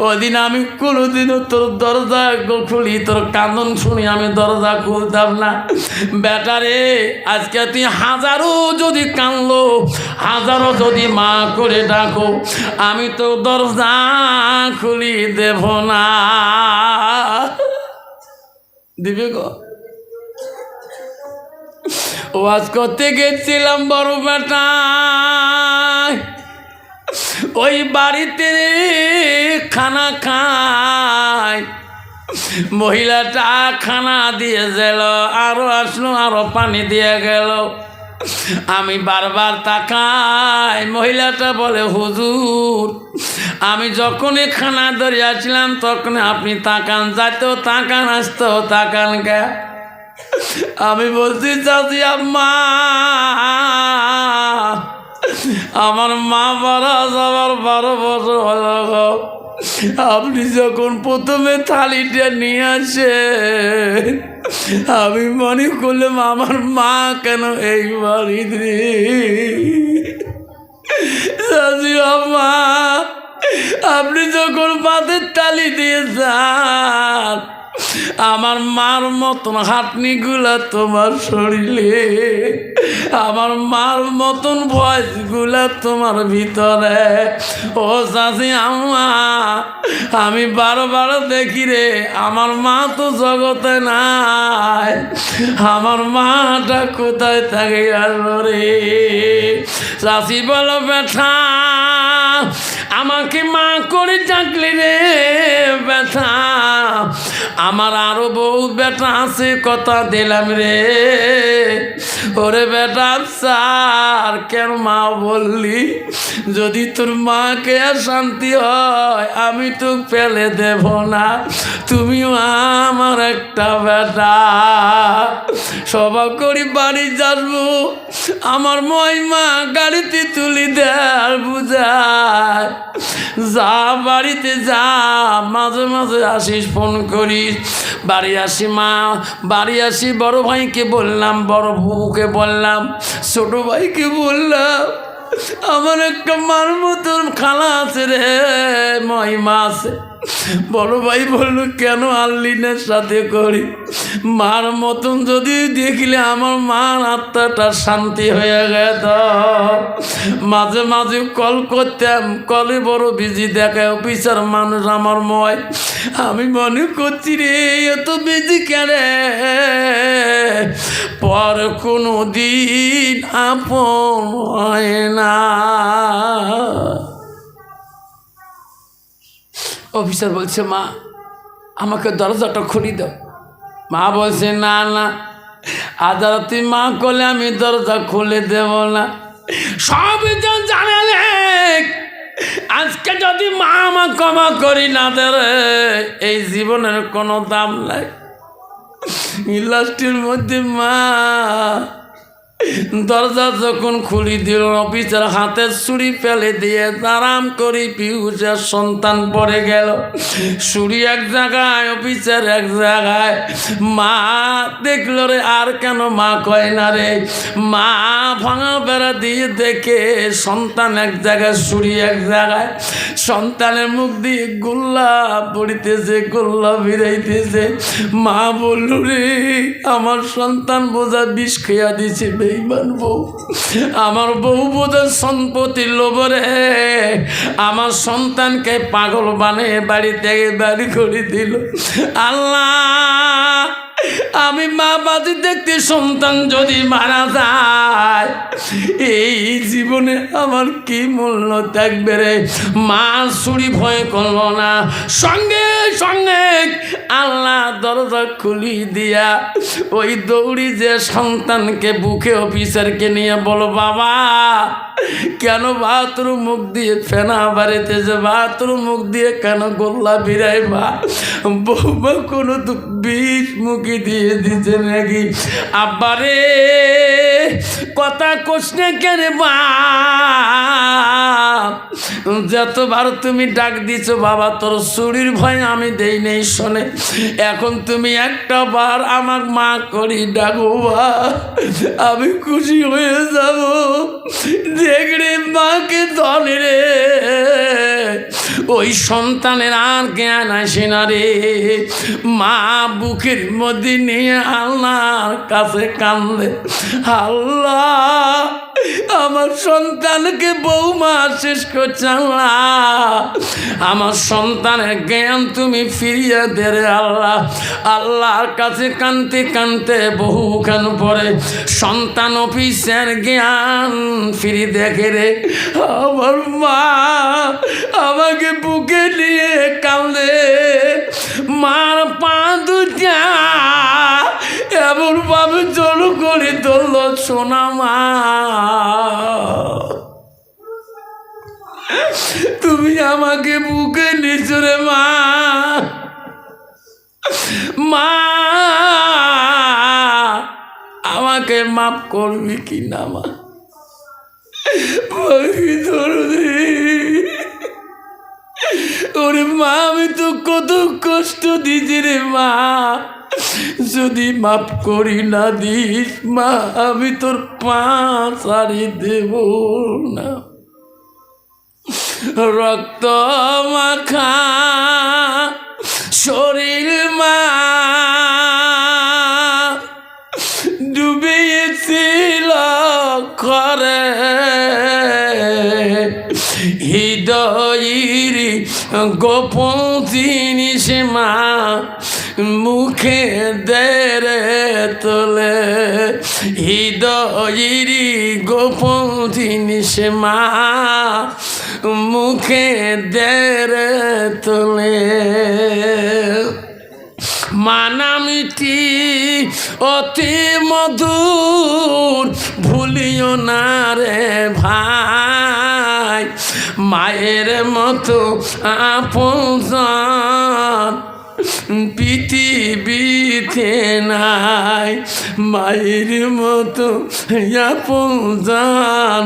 ওই দিন আমি কোনোদিনও তোর দরজা খুলি, তোর কান্দন শুনি আমি দরজা খুলতাম না। বেটা রে, আজকে তুই হাজারো যদি কানলো, হাজারো যদি মা করে ডাকো, আমি তো দরজা খুলি দেব না। দিবে গো? ওয়াজ করতে গেছিলাম বড় বেটা, ওই বাড়িতে খানা খায়, মহিলাটা খানা দিয়ে গেল, আরো আসলো, আরো পানি দিয়ে গেল। আমি বারবার তাকাই, মহিলাটা বলে হুজুর আমি যখনই খানা ধরিয়াছিলাম তখন আপনি তাকান, যাইতেও তাকান, আসতেও তাকান কে? আমি বলছি চাচি আম্মা, আমার মা মারা যাবার 12 বছর হলো, আপনি যখন প্রথমে থালিটা নিয়ে আসেন আমি মনে করলাম আমার মা কেন এই বাড়িতে। চাচি আম্মা, আপনি যখন পাতের তালি দিয়ে যান আমার মার মতন হাঁটনিগুলা তোমার শরীরে, আমার মার মতন ভয়েসগুলা তোমার ভিতরে। ও চাচি আম্মা, আমি বারবার দেখি রে, আমার মা তো জগতে নাই, আমার মাটা কোথায় থাকে আসলো রে? চাচি বলো বেটা, আমাকে মা করে ডাকলি রে বেটা, আমার আরো বউ বেটা আছে, কথা দিলাম রে। ওরে বেটা স্যার, কেন মা বললি? যদি তোর মাকে আর শান্তি হয় আমি তো ফেলে দেব না, তুমিও আমার একটা বেটা। সভা করি বাড়ি যাবো, আমার মহিমা গাড়িতে তুলি দেয় বুঝায়, যা বাড়িতে যা, মাঝে মাঝে আসিস, ফোন করিস। বাড়ি আসি মা, বাড়ি আসি বড় ভাইকে বললাম, বড় বউকে বললাম, ছোট ভাইকে বললাম, আমার একটা মার মতন খালা আছে রে, মহিমা আছে, বড় ভাই বলল, কেন আল্লিনের সাথে করি? মার মতন যদি দেখলে আমার মার আত্মাটা শান্তি হয়ে গেত। মাঝে মাঝে কল করতাম, কলে বড় বিজি দেখায় অফিসার মানুষ আমার ময়। আমি মনে করছি রে এত বিজি কেন, পর কোনো দিন আপন হয় না। অফিসার বলছে, মা আমাকে দরজাটা খুলি দাও। মা বলছে, না না, আজ তুই মা করলে আমি দরজা খুলে দেব না। সব জানালে আজকে যদি মা আমার ক্ষমা করি না দেবে, এই জীবনের কোনো দাম নাই। লাস্টের মধ্যে মা দরজা যখন খুলি দিল, অফিসার হাতের ছুরি ফেলে দিয়ে আরাম করে পিউষের সন্তান পড়ে গেল। ছুরি এক জায়গায়, অফিসার এক জায়গায়। মা দেখল রে, আর কেন মা কয় না রে? মা ভাঙা বেড়া দিয়ে দেখে সন্তান এক জায়গায়, ছুরি এক জায়গায়। সন্তানের মুখ দিয়ে গোল্লা পড়িতেছে, গোল্লা বেরাইতেছে। মা বলল, রে আমার সন্তান বোঝা বিষ খেয়া দিছে বেঈমান বউ। আমার বউ বোঝা সম্পত্তির লোভরে আমার সন্তানকে পাগল বানিয়ে বাড়ি থেকে বাড়ি করে দিল। আল্লাহ, আমি মা বাজি দেখতে সন্তান যদি মারা যায়, এই জীবনে আমার কি মূল্য থাকবে রে? মা ছুরি ভয় করল না, সঙ্গে সঙ্গে আল্লাহ দরজা খুলি দিয়া ওই দৌড়ি যে সন্তানকে বুকে অফিসারকে নিয়ে বলো, বাবা কেন বাথরুম মুখ দিয়ে ফেনা বাড়িতেছে, বাথরুম মুখ দিয়ে কেন গোল্লা বিরাইবা? বৌমা কোনো বিষ মুখে দিয়ে দিছে নাকি? আব্বারে কথা কোশনে কেন বা, যতবার তুমি ডাক দিছ বাবা তোর চুরির ভয় আমি দেই নেই শোনে, এখন তুমি একটা বার আমার মা করি ডাকো, আমি খুশি হয়ে যাব। দেখরে মাকে ধনে রে, ওই সন্তানের আর জ্ঞান আসে না রে। মা বুকের মধ্যে নিয়ে আল্লাহর কাছে কান্দে, আল্লাহ আমার সন্তানকে বৌমা শেষ করছে, আল্লাহ আমার সন্তানের জ্ঞান তুমি ফিরিয়ে দে রে আল্লাহ। আল্লাহর কাছে কানতে কানতে বহুক্ষণ পরে সন্তান অফিসের জ্ঞান ফিরি দেখে রে। আমার মা আমাকে বুকে নিয়ে কান্দে, মার পা দুটা এমন ভাবে জল করে ধরল, সোনা মা তুমি আমাকে বুকে নিছো রে মা, মা আমাকে মাফ করবি কি না মা? ওরে মা আমি তো কত কষ্ট দিছি রে মা, যদি মাফ করি না দিস মা আমি তোর পা ছাড়ি দেব না। রক্ত মাখা শরীর মা ডুবিয়েছিল করে, হৃদয়ের গোপন জিনিস মা মুখে দেরে তোলে, হৃদয়ের গোপন জিনিস মা মুখে দেরে তোলে। মানামিটি অতি মধুর ভুলিও না রে ভাই, মায়ের মতো আপনজন পৃথিবীতে নাই, মায়ের মতো আপনজন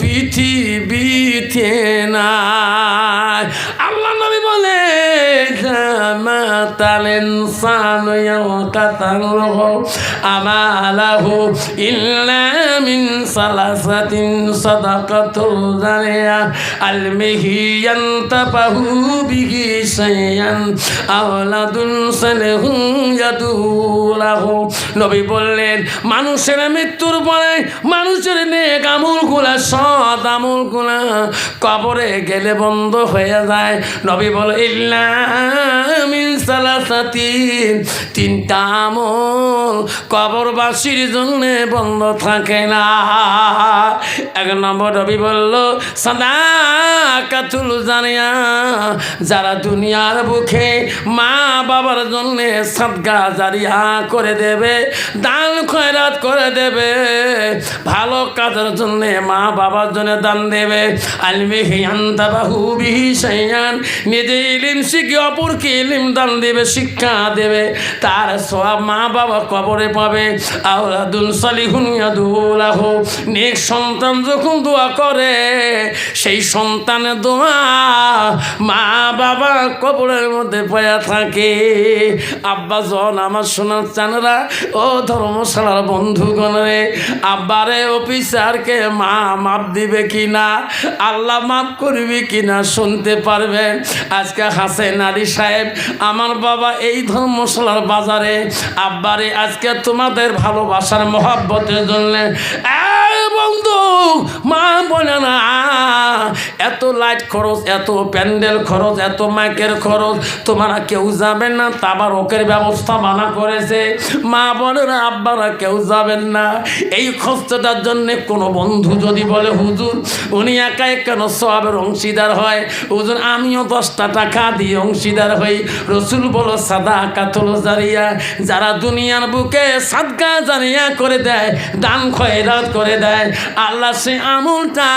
পৃথিবীতে নাই। আল্লাহ নবী বলে মাতাল ইনসানু ইয়াকাতালহু আমালাহু ইল্লা মিন সালাসাতিন সাদাকাতুল জারিয়া আলমিহি ইয়ানতাফাহু বিহি শাইয়ান আওলাদুন সালিহুন ইয়াদুলাহু। নবী বললেন মানুষের মৃত্যুর পরে মানুষের নেক আমলগুলা সৎ আমলগুলা কবরে গেলে বন্ধ হয়ে যায়। নবী বলে ইল্লা মিন সালাসাতিন, তিনটা আমল কবরবাসীর জন্য বন্ধ থাকে না। এক নম্বর নবী বলল সাদাকাতুল জারিয়া, যারা দুনিয়ার বুকে মা বাবার জন্য সাদকা জারিয়া করে দেবে, দান খয়রাত করে দেবে, ভালো কাজের জন্য মা বাবার জন্য দান দেবে। আলমিহি ইয়ানতাফাহু বিহি শাইয়ান, নিজে ইলম শিখে অপরকে ইলম দান দেবে, শিক্ষা দেবে, তার সওয়াব মা বাবা কবরে পাবে। আওলাদুন সালিহুন ইয়াদুলাহু, নেক সন্তান যখন দোয়া করে সেই সন্তানের দোয়া মা বাবা কবরের মধ্যে পয়া থাকে। আব্বা জন আমার সোনার চানরা ও ধর্মশালার বন্ধুগণ রে, আব্বারে অফিসারকে মা মাপ দিবে কিনা, আল্লাহ মাপ করবে কিনা শুনতে পারবেন। আজকে হাসেন আলী সাহেব আমার বাবা এই ধর্মশালার বাজারে আব্বারে আজকে তোমাদের ভালোবাসার মহব্বতের জন্য বন্ধু মা বলে না এত লাইট খরচ, এত প্যান্ডেল খরচ, এত মাইকের খরচ, তোমরা কেউ যাবেন না, তাবারকের ব্যবস্থা মানা করেছে। মা বলে না আব্বারা কেউ যাবেন না। এই খরচটার জন্য কোনো বন্ধু যদি বলে হুজুর উনি একাই কেন সওয়াবের অংশীদার হয়, হুজুর আমিও 10টা টাকা দিয়ে অংশীদার হই। রসুল বলো সাদাকাতুল জারিয়া, যারা দুনিয়ার বুকে সাদকা জারিয়া করে দেয়, দান খয়রাত করে দেয়, আল্লাহ সে আমলটা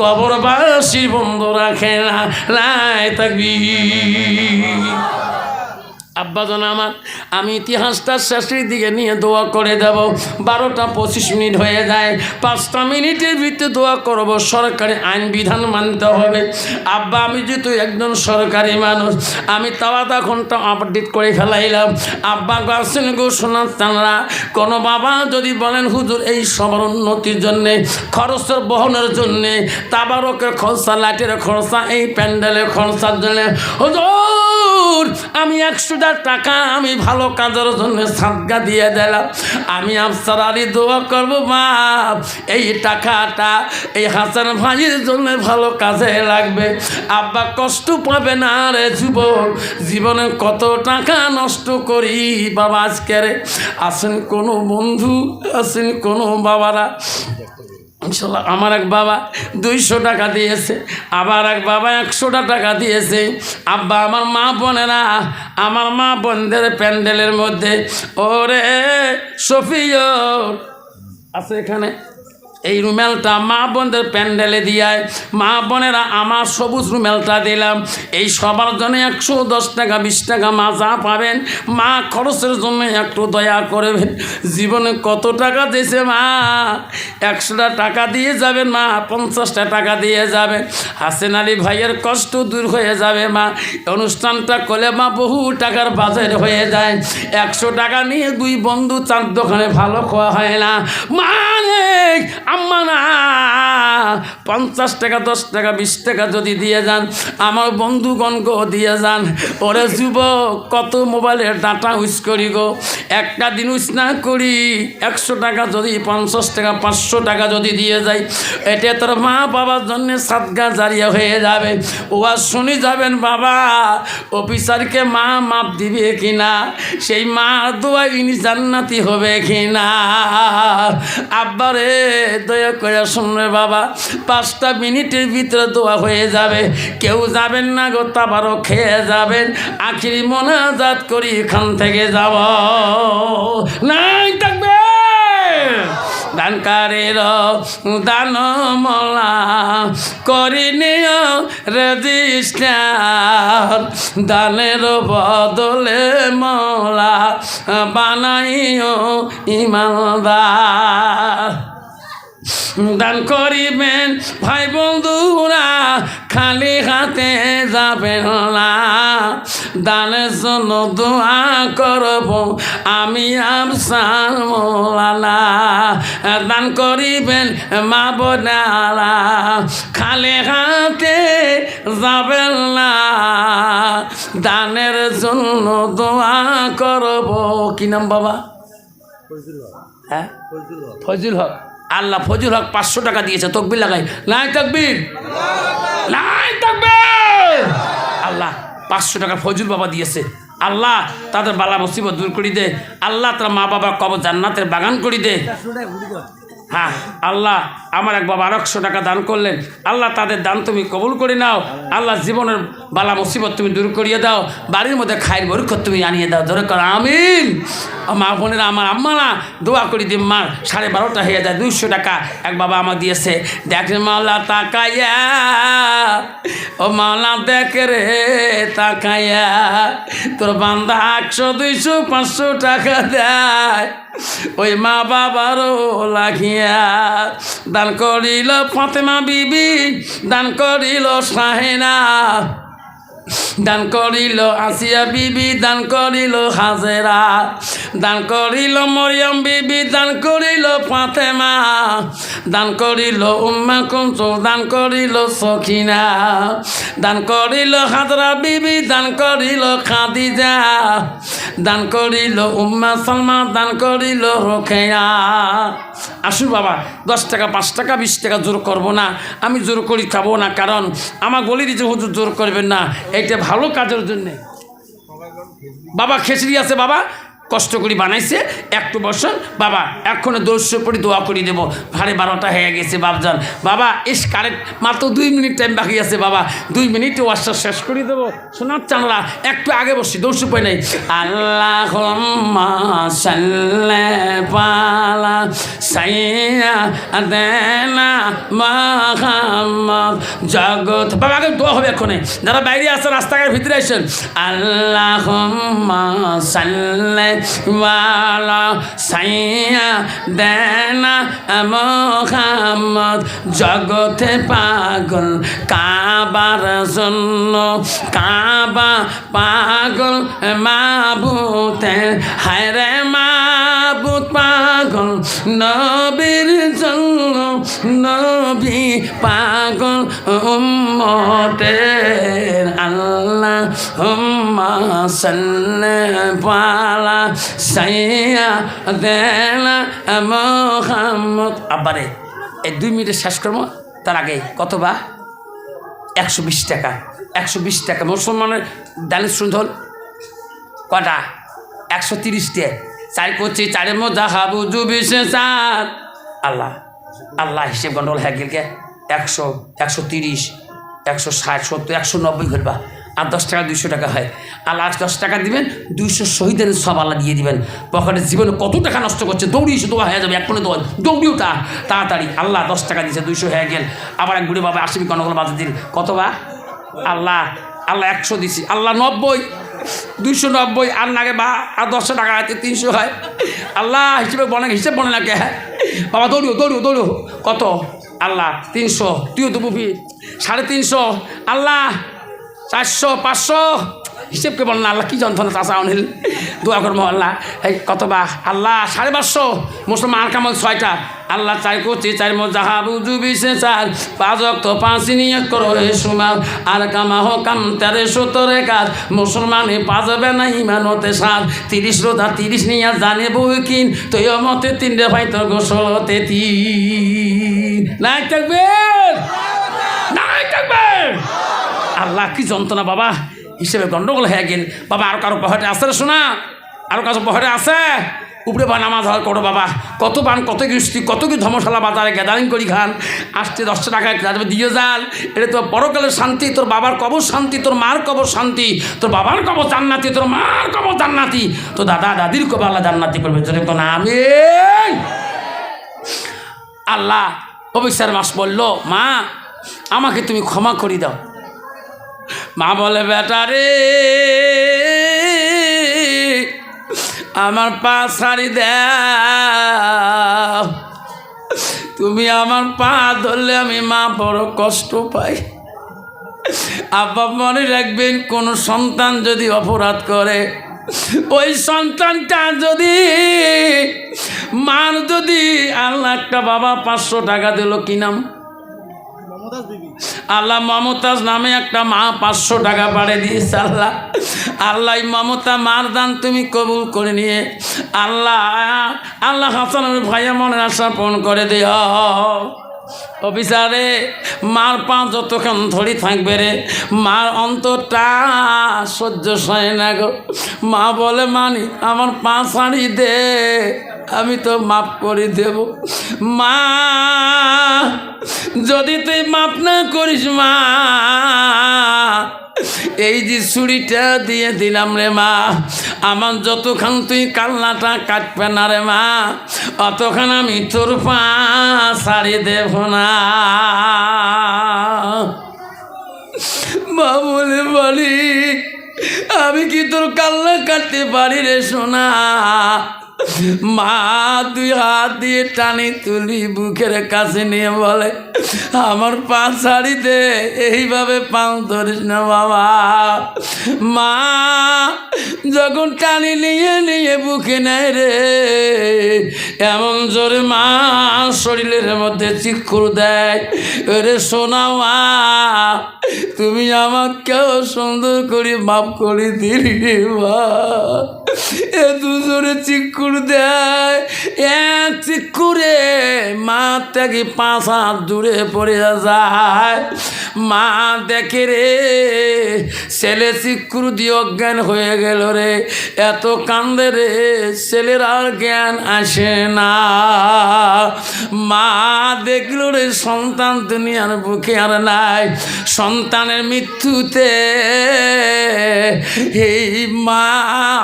কবরবাসীর বন্ধ রাখে না। লাই তাকবীর। আব্বাজন আমার, আমি ইতিহাসটা শেষের দিকে নিয়ে দোয়া করে দেব। 12টা 25 মিনিট হয়ে যায়, 5টা মিনিটের ভিতরে দোয়া করব। সরকারি আইন বিধান মানতে হবে। আব্বা আমি যেহেতু একজন সরকারি মানুষ, আমি তাও আধা ঘন্টা আপডেট করে ফেলাইলাম। আব্বা গাছেন ঘোষণা চানরা কোনো বাবা যদি বলেন হুজুর এই সবার উন্নতির জন্যে, খরচের বহনের জন্যে, তাবারকের খরচা, লাইটের খরচা, এই প্যান্ডেলের খরচার জন্যে, হুজুর আমি 100 টাকা আমি ভালো কাজের জন্য সাদকা দিয়ে দিলাম, আমি আফসার আলী দোয়া করবো বাপ এই টাকাটা এই হাসান ভাইয়ের জন্য ভালো কাজে লাগবে। আব্বা কষ্ট পাবে না রে যুবক, জীবনে কত টাকা নষ্ট করি বাবা। আজকের আসেন কোনো বন্ধু, আসেন কোনো বাবারা, ইনশাল্লাহ আমার এক বাবা 200 টাকা দিয়েছে, আবার এক বাবা 100 টাকা দিয়েছে। আব্বা আমার মা বোনেরা, আমার মা বোনদের প্যান্ডেলের মধ্যে ওরে শফিও আছে এখানে, এই রুমেলটা মা বোনদের প্যান্ডেলে দিয়ায়, মা বোনেরা আমার সবুজ রুমেলটা দিলাম। এই সবার জন্য 110 টাকা 20 টাকা মা যা পাবেন, মা খরচের জন্য একটু দয়া করবেন। জীবনে কত টাকা দিয়েছে মা, 100টা টাকা দিয়ে যাবেন মা, 50টা টাকা দিয়ে যাবেন। হাসেন আলী ভাইয়ের কষ্ট দূর হয়ে যাবে মা। অনুষ্ঠানটা করলে মা বহু টাকার বাজার হয়ে যায়। 100 টাকা নিয়ে 2 বন্ধু 4 দোকানে ভালো খাওয়া হয় না। মানে আম্মা না 50 টাকা 10 টাকা 20 টাকা যদি দিয়ে যান, আমার বন্ধুগণকেও দিয়ে যান। ওরে যুবক কত মোবাইলের ডাটা ইউজ করি গো, একটা দিন ইউজ না করি 100 টাকা যদি 50 টাকা 500 টাকা যদি দিয়ে যাই, এটা তোর মা বাবার জন্য সাদকা জারিয়া হয়ে যাবে। ও আর শুনি যাবেন বাবা অফিসারকে মা মাপ দিবে কিনা, সেই মা দোয়া ইনি জান্নাতি হবে কিনা। আব্বারে দয়া করে শুনবে বাবা, 5টা মিনিটের ভিতরে দোয়া হয়ে যাবে। কেউ যাবেন না গো, তাবারও খেয়ে যাবেন। আখিরি মোনাজাত করি এখান থেকে যাব নাই থাকবে। দানকারের দান মলা করিনিও রেজিস্টার, দানের বদলে মলা বানাইও ইমানদার। দান করিবেন ভাই বন্ধুরা, খালি হাতে যাবেন না। দানের জন্য দোয়া করব আমি আফসার মৌলানা। দান করিবেন মা বোনেরা, খালি হাতে যাবেন না। দানের জন্য দোয়া করব। কি নাম বাবা? হ্যাঁ, ফজল হক। আল্লাহ ফজল হক 500 টাকা দিয়েছে। তকবির লাগাই, নাই তকবির, নাই তকবির। আল্লাহ 500 টাকা ফজল বাবা দিয়েছে। আল্লাহ তাদের বালা মুসিবত দূর করে দে। আল্লাহ তার মা বাবার কবর জান্নাতের বাগান করে দে। হ্যাঁ আল্লাহ, আমার এক বাবা 100 টাকা দান করলেন। আল্লাহ তাদের দান তুমি কবুল করে নাও। আল্লাহ জীবনের বালা মুসিবত তুমি দূর করিয়ে দাও। বাড়ির মধ্যে খায়ের বরকত তুমি আনিয়ে দাও। ধরে কর আমিন। মা বোনেরা, আমার আম্মারা দোয়া করি দিন। মার 12:30 হয়ে যায়। 200 টাকা এক বাবা আমার দিয়েছে। দেখেন মাওলা তাকাইয়া, ও মাওলা দেখ রে তাকাইয়া, তোর বান্দা 100, 200, 500 টাকা দেয় ওই মা বাবারও লাগিয়া। দান করিল ফাতেমা বিবি, দান করিল শাহেনা, দান করিল আসিয়া বিবি, দান করিল হাজেরা, দান করিল মরিয়ম বিবি, দান করিল ফাতেমা, দান করিল উম্মা কুলসুম, দান করিল সখিনা, দান করিল হাজরা বিবি, দান করিল খাদিজা, দান করিল উম্মা সালমা, দান করিল রোকেয়া। আসুন বাবা, 10 টাকা 5 টাকা 20 টাকা জোর করবো না। আমি জোর করি খাবো না, কারণ আমার বলি যে হুজুর জোর করবেন না, এইটা ভালো কাজের জন্যে। বাবা খিচড়ি আছে, বাবা কষ্ট করে বানাইছে, একটু বসন বাবা, এক্ষণে 200 পড়ি দোয়া করে দেবো। 12:30 হয়ে গেছে বাবজান। বাবা ইস কারেক্ট মাত্র 2 মিনিট টাইম বাকি আছে। বাবা 2 মিনিটে ওয়াশটা শেষ করে দেবো। শোনার চানরা একটু আগে বসি, 200 পয় নেই। আল্লাহুম্মা সাল্লি আলা সাইয়্যিদিনা মুহাম্মদ জগত। বাবা আগে দোয়া হবে এক্ষণে। যারা বাইরে আছে রাস্তাঘাটের ভিতরে আসেন। আল্লাহুম্মা সাল্লি ওয়ালা সাইয়্যিদিনা মুহাম্মদ জগতে পাগল কাবার জন্য, কাবা পাগল মাবুতের, হায়রে মাবুত পাগল নবীর জন্য, নবী পাগল উম্মতের। আল্লাহুম্মা সাল্লি আলা সাইয়্যিদিনা মুহাম্মদ। আবারে এই 2 মিনিটে শেষ করবো। তার আগে কত বা? 120 টাকা। 120 টাকা মুসলমানের দানের শুনধল কটা? 130 টাকা। 4 করছি 4 মধ্যে হাবু জুবিশে 4। আল্লাহ আল্লাহ হিসেব গন্ডল হ্যাঁ গেলকে 100, 130, 160, 70, 190 ঘটবা। আর 10 টাকা 200 টাকা হয়। আল্লাহ 10 টাকা দিবেন, 200 শহীদের সব আল্লাহ দিয়ে দিবেন। পকেটের জীবনে কত টাকা নষ্ট করছে, দৌড়িয়েছে দোয়া হয়ে যাবে। এক্ষণে দোয়া দৌড়িও তাড়াতাড়ি। আল্লাহ 10 টাকা দিয়েছে, 200 হয়ে গেল। আবার এক বুড়ি বাবা 80 কনকল বাজে দিন কত বা? আল্লাহ আল্লাহ 100 দিছি। আল্লাহ 90, 290 আর নাগে বা আর 10 টাকা আছে 300 হয়। আল্লাহ হিসেবে হিসেব বনে না কে? বাবা দৌড়িও দৌড়িও দৌড়িও কত? আল্লাহ 300, তুইও তো বুবি 350। আল্লাহ 400, 500 হিসেবকে বল না। আল্লাহ কি যন্ত্রণা চাষা অনিল দোয়া করবো। আল্লাহ এই কত বা? আল্লাহ 550। মুসলমান আর কামল 6টা। আল্লাহ 4 করছি 4 মজাহাবু জুবিশে 4। 5 ওয়াক্ত 5 নিয়ত করো হে সুমাল। আর কামা হো কাম 13 কাজ। মুসলমানে পাজবে না ইমানতে 7। 30 রোজা 30 নিয়া জানে বউকিন। তুইও মতে 3 রে ভাই তোর গোসলতে 3। নাই থাকবে, নাই থাকবে। আল্লাহ কি যন্ত্রণা বাবা, হিসেবে গন্ডগোল হয়ে গেল। বাবা আর কারো পহেটে আছে রে শোনা? আরো কারো পহেটে আছে? উপরে বা নামাজ হওয়ার করো বাবা। কত বান, কত গৃষ্টি, কত কি ধর্মশালা বাজারে গ্যাদারিং করি খান। আসতে 10 টাকা দিয়ে যান। এটা তোর বড়কালের শান্তি, তোর বাবার কবর শান্তি, তোর মার কবর শান্তি, তোর বাবার কবর জান্নাতি, তোর মার কবর জান্নাতি, তোর দাদা দাদির কবর আল্লাহ জান্নাতি করবে। যদি তো না আমিন। আল্লাহ অবিচার মাস বলল, মা আমাকে তুমি ক্ষমা করে দাও। মা বলে, বেটা রে আমার পা ছাড়ি দাও। তুমি আমার পা ধরলে আমি মা বড় কষ্ট পাই। আব্বা মনে রাখবেন, কোনো সন্তান যদি অপরাধ করে, ওই সন্তানটা যদি মার যদি আল্লাহ একটা বাবা 500 টাকা দিল, কি নাম? আল্লাহ মমতাজ নামে একটা মা 500 টাকা বাড়ে দিয়েছে। আল্লাহ আল্লাহ মমতা মার দান তুমি কবুল করে নিয়ে আল্লাহ আল্লাহ হাসানের ভাইয়া মনের আশা পূরণ করে দিও। অফিসারে মার পা যতক্ষণ ধরি থাকবে রে, মার অন্তরটা সহ্য সয় না গো। মা বলে, মানি আমার পা ছাড়ি দে, আমি তো মাফ করে দেব। মা যদি তুই মাফ না করিস মা, এই যে ছুরিটা দিয়ে দিলাম রে মা, আমার যতক্ষণ তুই কান্নাটা কাটবে না রে মা, অতক্ষণ আমি তোর পা ছাড়ি দেব না। মা বলে, বলি আমি কি তোর কান্না কাটতে পারি রে সোনা? মা 2 হাত দিয়ে টানি তুলি বুকের কাছে নিয়ে বলে, আমার পা ছাড়ি দে, এইভাবে পাও ধরিস না বাবা। মা যখন টানি নিয়ে নিয়ে বুকে নেয় রে, এমন জোরে মা শরীরের মধ্যে চিক্ষুর দেয়, রে সোনা মা তুমি আমাকেও সুন্দর করে মাফ করে দিলি মা। এ দুজনে চিক্ষুর দেয়, এক চিক্ষুরে মা থেকে 5 হাত দূরে পড়ে যায়। মা দেখে রে ছেলে চিক্ষুর দিয়ে অজ্ঞান হয়ে গেল রে, এত কান্দে রে, ছেলের আর জ্ঞান আসে না। মা দেখল রে সন্তান দুনিয়ার বুকে আর নাই, সন্তানের মৃত্যুতে এই মা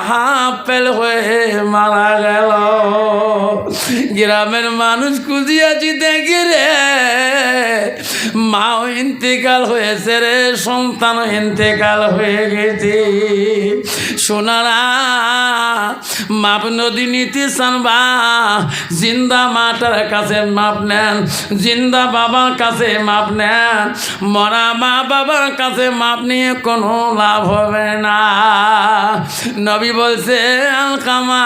হাফেল হয়ে মারা গেল। গ্রামের মানুষ খুঁজিয়াছি দেখি রে, মাও ইন্তেকাল হয়েছে রে, সন্তানও ইন্তেকাল হয়ে গেছে। সোনারা মাপ নদী নিতে চান বা জিন্দা মাটার কাছে মাপ নেন, জিন্দা বাবার কাছে মাপ নেন, মরা মা বাবার কাছে মাপ নিয়ে কোনো লাভ হবে না। নবী বলছে, আলকামা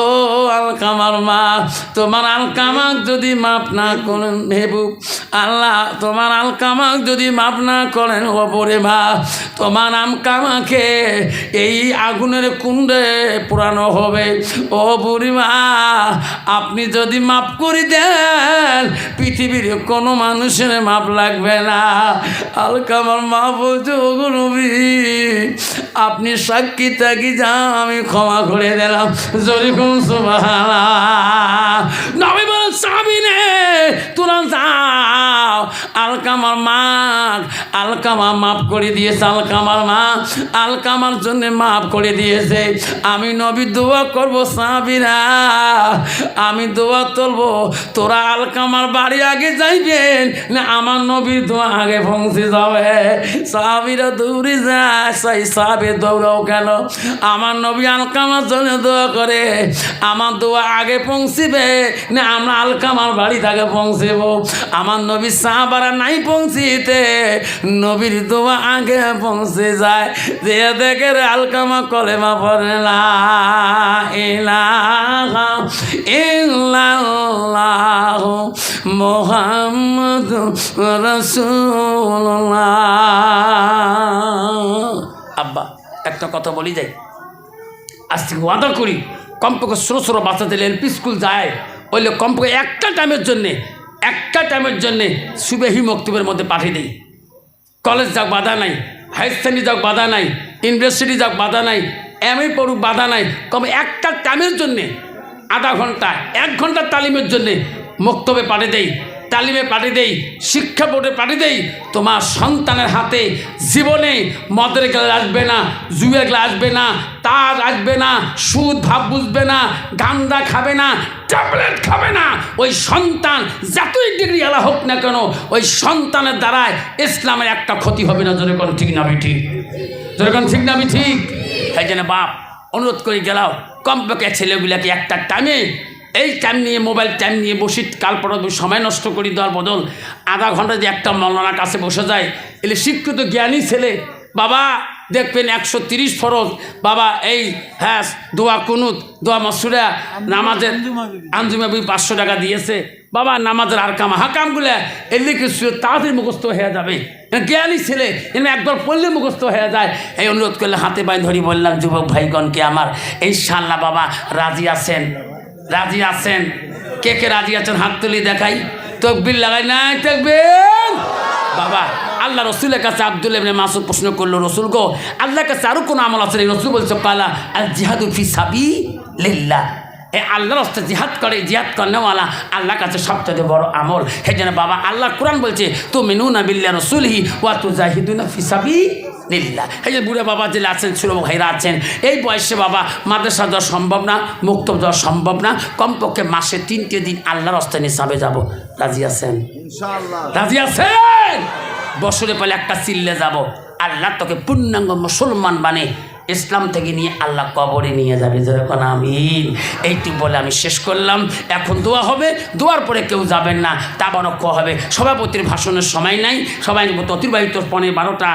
ও আলকামার মা, তোমার আলকামাক যদি মাপ না করেন হেবু আল্লাহ, তোমার আলকামাক যদি মাপ না করেন ওপরে মা, তোমার আলকামাকে এই আগুনের কুণ্ডে পুরানো হবে। ও বুড়িমা আপনি যদি মাপ করে দেন, পৃথিবীর কোনো মানুষের মাপ লাগবে না। আলকামার মা বলছে, ও নবী আপনি সাক্ষী থাকি যা, আমি ক্ষমা করে দিলাম। জরিকুম সুবহানাল্লাহ। নবী বলেন, সাহাবীরে তোরা যাও, আলকামার মা আলকামা মাফ করে দিয়েছে, আলকামার মা আলকামার জন্য মাফ করে দিয়েছে। আমি নবী দোয়া করবো, সাহাবীরা আমি দোয়া তুলবো, তোরা আলকামার বাড়ি আগে যাইবেন না আমার নবীর দোয়া আগে পৌঁছে যাবে? সাহাবীরা দৌড়ে যায়, সেই সাহাবে দৌড়াও কেন? আমার নবী আলকামার জন্য দোয়া করে, আমার দোয়া আগে পৌঁছিবে না আমরা আলকামার বাড়ি থেকে পৌঁছেব? আমার নবী সাহাবারা নাই পৌঁছিতে, নবীর দোয়া আগে পৌঁছে যায়। যে দেখে আলকামা কলেমা পড়ে লা ইলাহা ইল্লাল্লাহু মুহাম্মাদুর রাসূলুল্লাহ। আব্বা একটা কথা বলি যাই, আজ থেকে ওয়াদা করি কমপক্ষে ছোটো বাচ্চাদের এলপি স্কুল যায়, ওইলে কমপক্ষে একটা টাইমের জন্যে সুবেহি মক্তবের মধ্যে পাঠিয়ে দিই। কলেজ যাক বাধা নাই, হাই সেকেন্ডারি যাক বাধা নাই, ইউনিভার্সিটি যাক বাধা নাই, এমএ পড়ুক বাধা নাই, কম একটা টাইমের জন্যে আধা ঘন্টা 1 ঘন্টা তালিমের জন্যে মক্তবে পাঠিয়ে দেই, তালিমে পাঠিয়ে দেই, শিক্ষা বোর্ডে পাঠিয়ে দেই। তোমার সন্তানের হাতে জীবনে মদের গ্লাস আসবে না, জুয়ের গ্লাস আসবে না, তার আসবে না, সুদ ভাব বুঝবে না, গান্দা খাবে না, ট্যাবলেট খাবে না। ওই সন্তান যতই ডিগ্রি আলা হোক না কেন, ওই সন্তানের দ্বারায় ইসলামের একটা ক্ষতি হবে না। যেরকম ঠিক না আমি ঠিক, যেরকম ঠিক না আমি ঠিক। তাই জন্য বাপ অনুরোধ করে গেলাও কমপক্ষে ছেলেগুলাকে একটা টাইমে এই টাইম নিয়ে মোবাইল টাইম নিয়ে বসি কালপর সময় নষ্ট করি দেওয়ার বদল আধা ঘন্টা যে একটা মৌলানার কাছে বসে যায় এলে শিক্ষিত জ্ঞানী ছেলে বাবা দেখবেন 130 ফরজ বাবা এই হ্যাঁ দোয়া কুনুত দোয়া মাসুরা নামাজের আঞ্জুমাবি 500 টাকা দিয়েছে বাবা নামাজের হাকামগুলো এর লিখে তাড়াতাড়ি মুখস্থ হয়ে যাবে জ্ঞানী ছেলে এমনি একবার পড়লে মুখস্থ হয়ে যায় এই অনুরোধ করলে হাতে পায়ে ধরি বললাম যুবক ভাইগণকে আমার ইনশাআল্লাহ বাবা রাজি আছেন কে রাজি আছেন হাত তুলি দেখাই তকবির লাগাই নাই তকবির বাবা আল্লাহ রসুলের কাছে আব্দুল ইবনে মাসউদ প্রশ্ন করলো রসুল গো আল্লাহর কাছে আরও কোনো আমল আছে রসুল বলছে পালা আল জিহাদু ফি সাবিলিল্লাহ এই আল্লাহর রাস্তায় জিহাদ করেওয়ালা আল্লাহর কাছে সবচেয়ে বড় আমল সেই জন্য বাবা আল্লাহ কোরআন বলছে তুমিনুনা বিল্লাহি রাসূলিহি ওয়া তুজাহিদুনা ফি সাবিলিল্লাহ এই যে বুড়া বাবা যে আছেন ছোটো ভাইরা আছেন এই বয়সে বাবা মাদ্রাসা যাওয়া সম্ভব না মুক্তব যাওয়া সম্ভব না কমপক্ষে মাসে 3টে দিন আল্লাহর রাস্তায় নিসাবে যাব রাজি আছেন ইনশাআল্লাহ রাজি আছেন বছরে পেলে একটা চিল্লে যাব আল্লাহ তোকে পূর্ণাঙ্গ মুসলমান বানে ইসলাম থেকে নিয়ে আল্লাহ কবরে নিয়ে যাবে যেরকম আমিন এইটুকু বলে আমি শেষ করলাম এখন দোয়া হবে দোয়ার পরে কেউ যাবেন না তা বরক্ষ হবে সভাপতির ভাষণের সময় নাই সবাই অতিবাহিত 12টা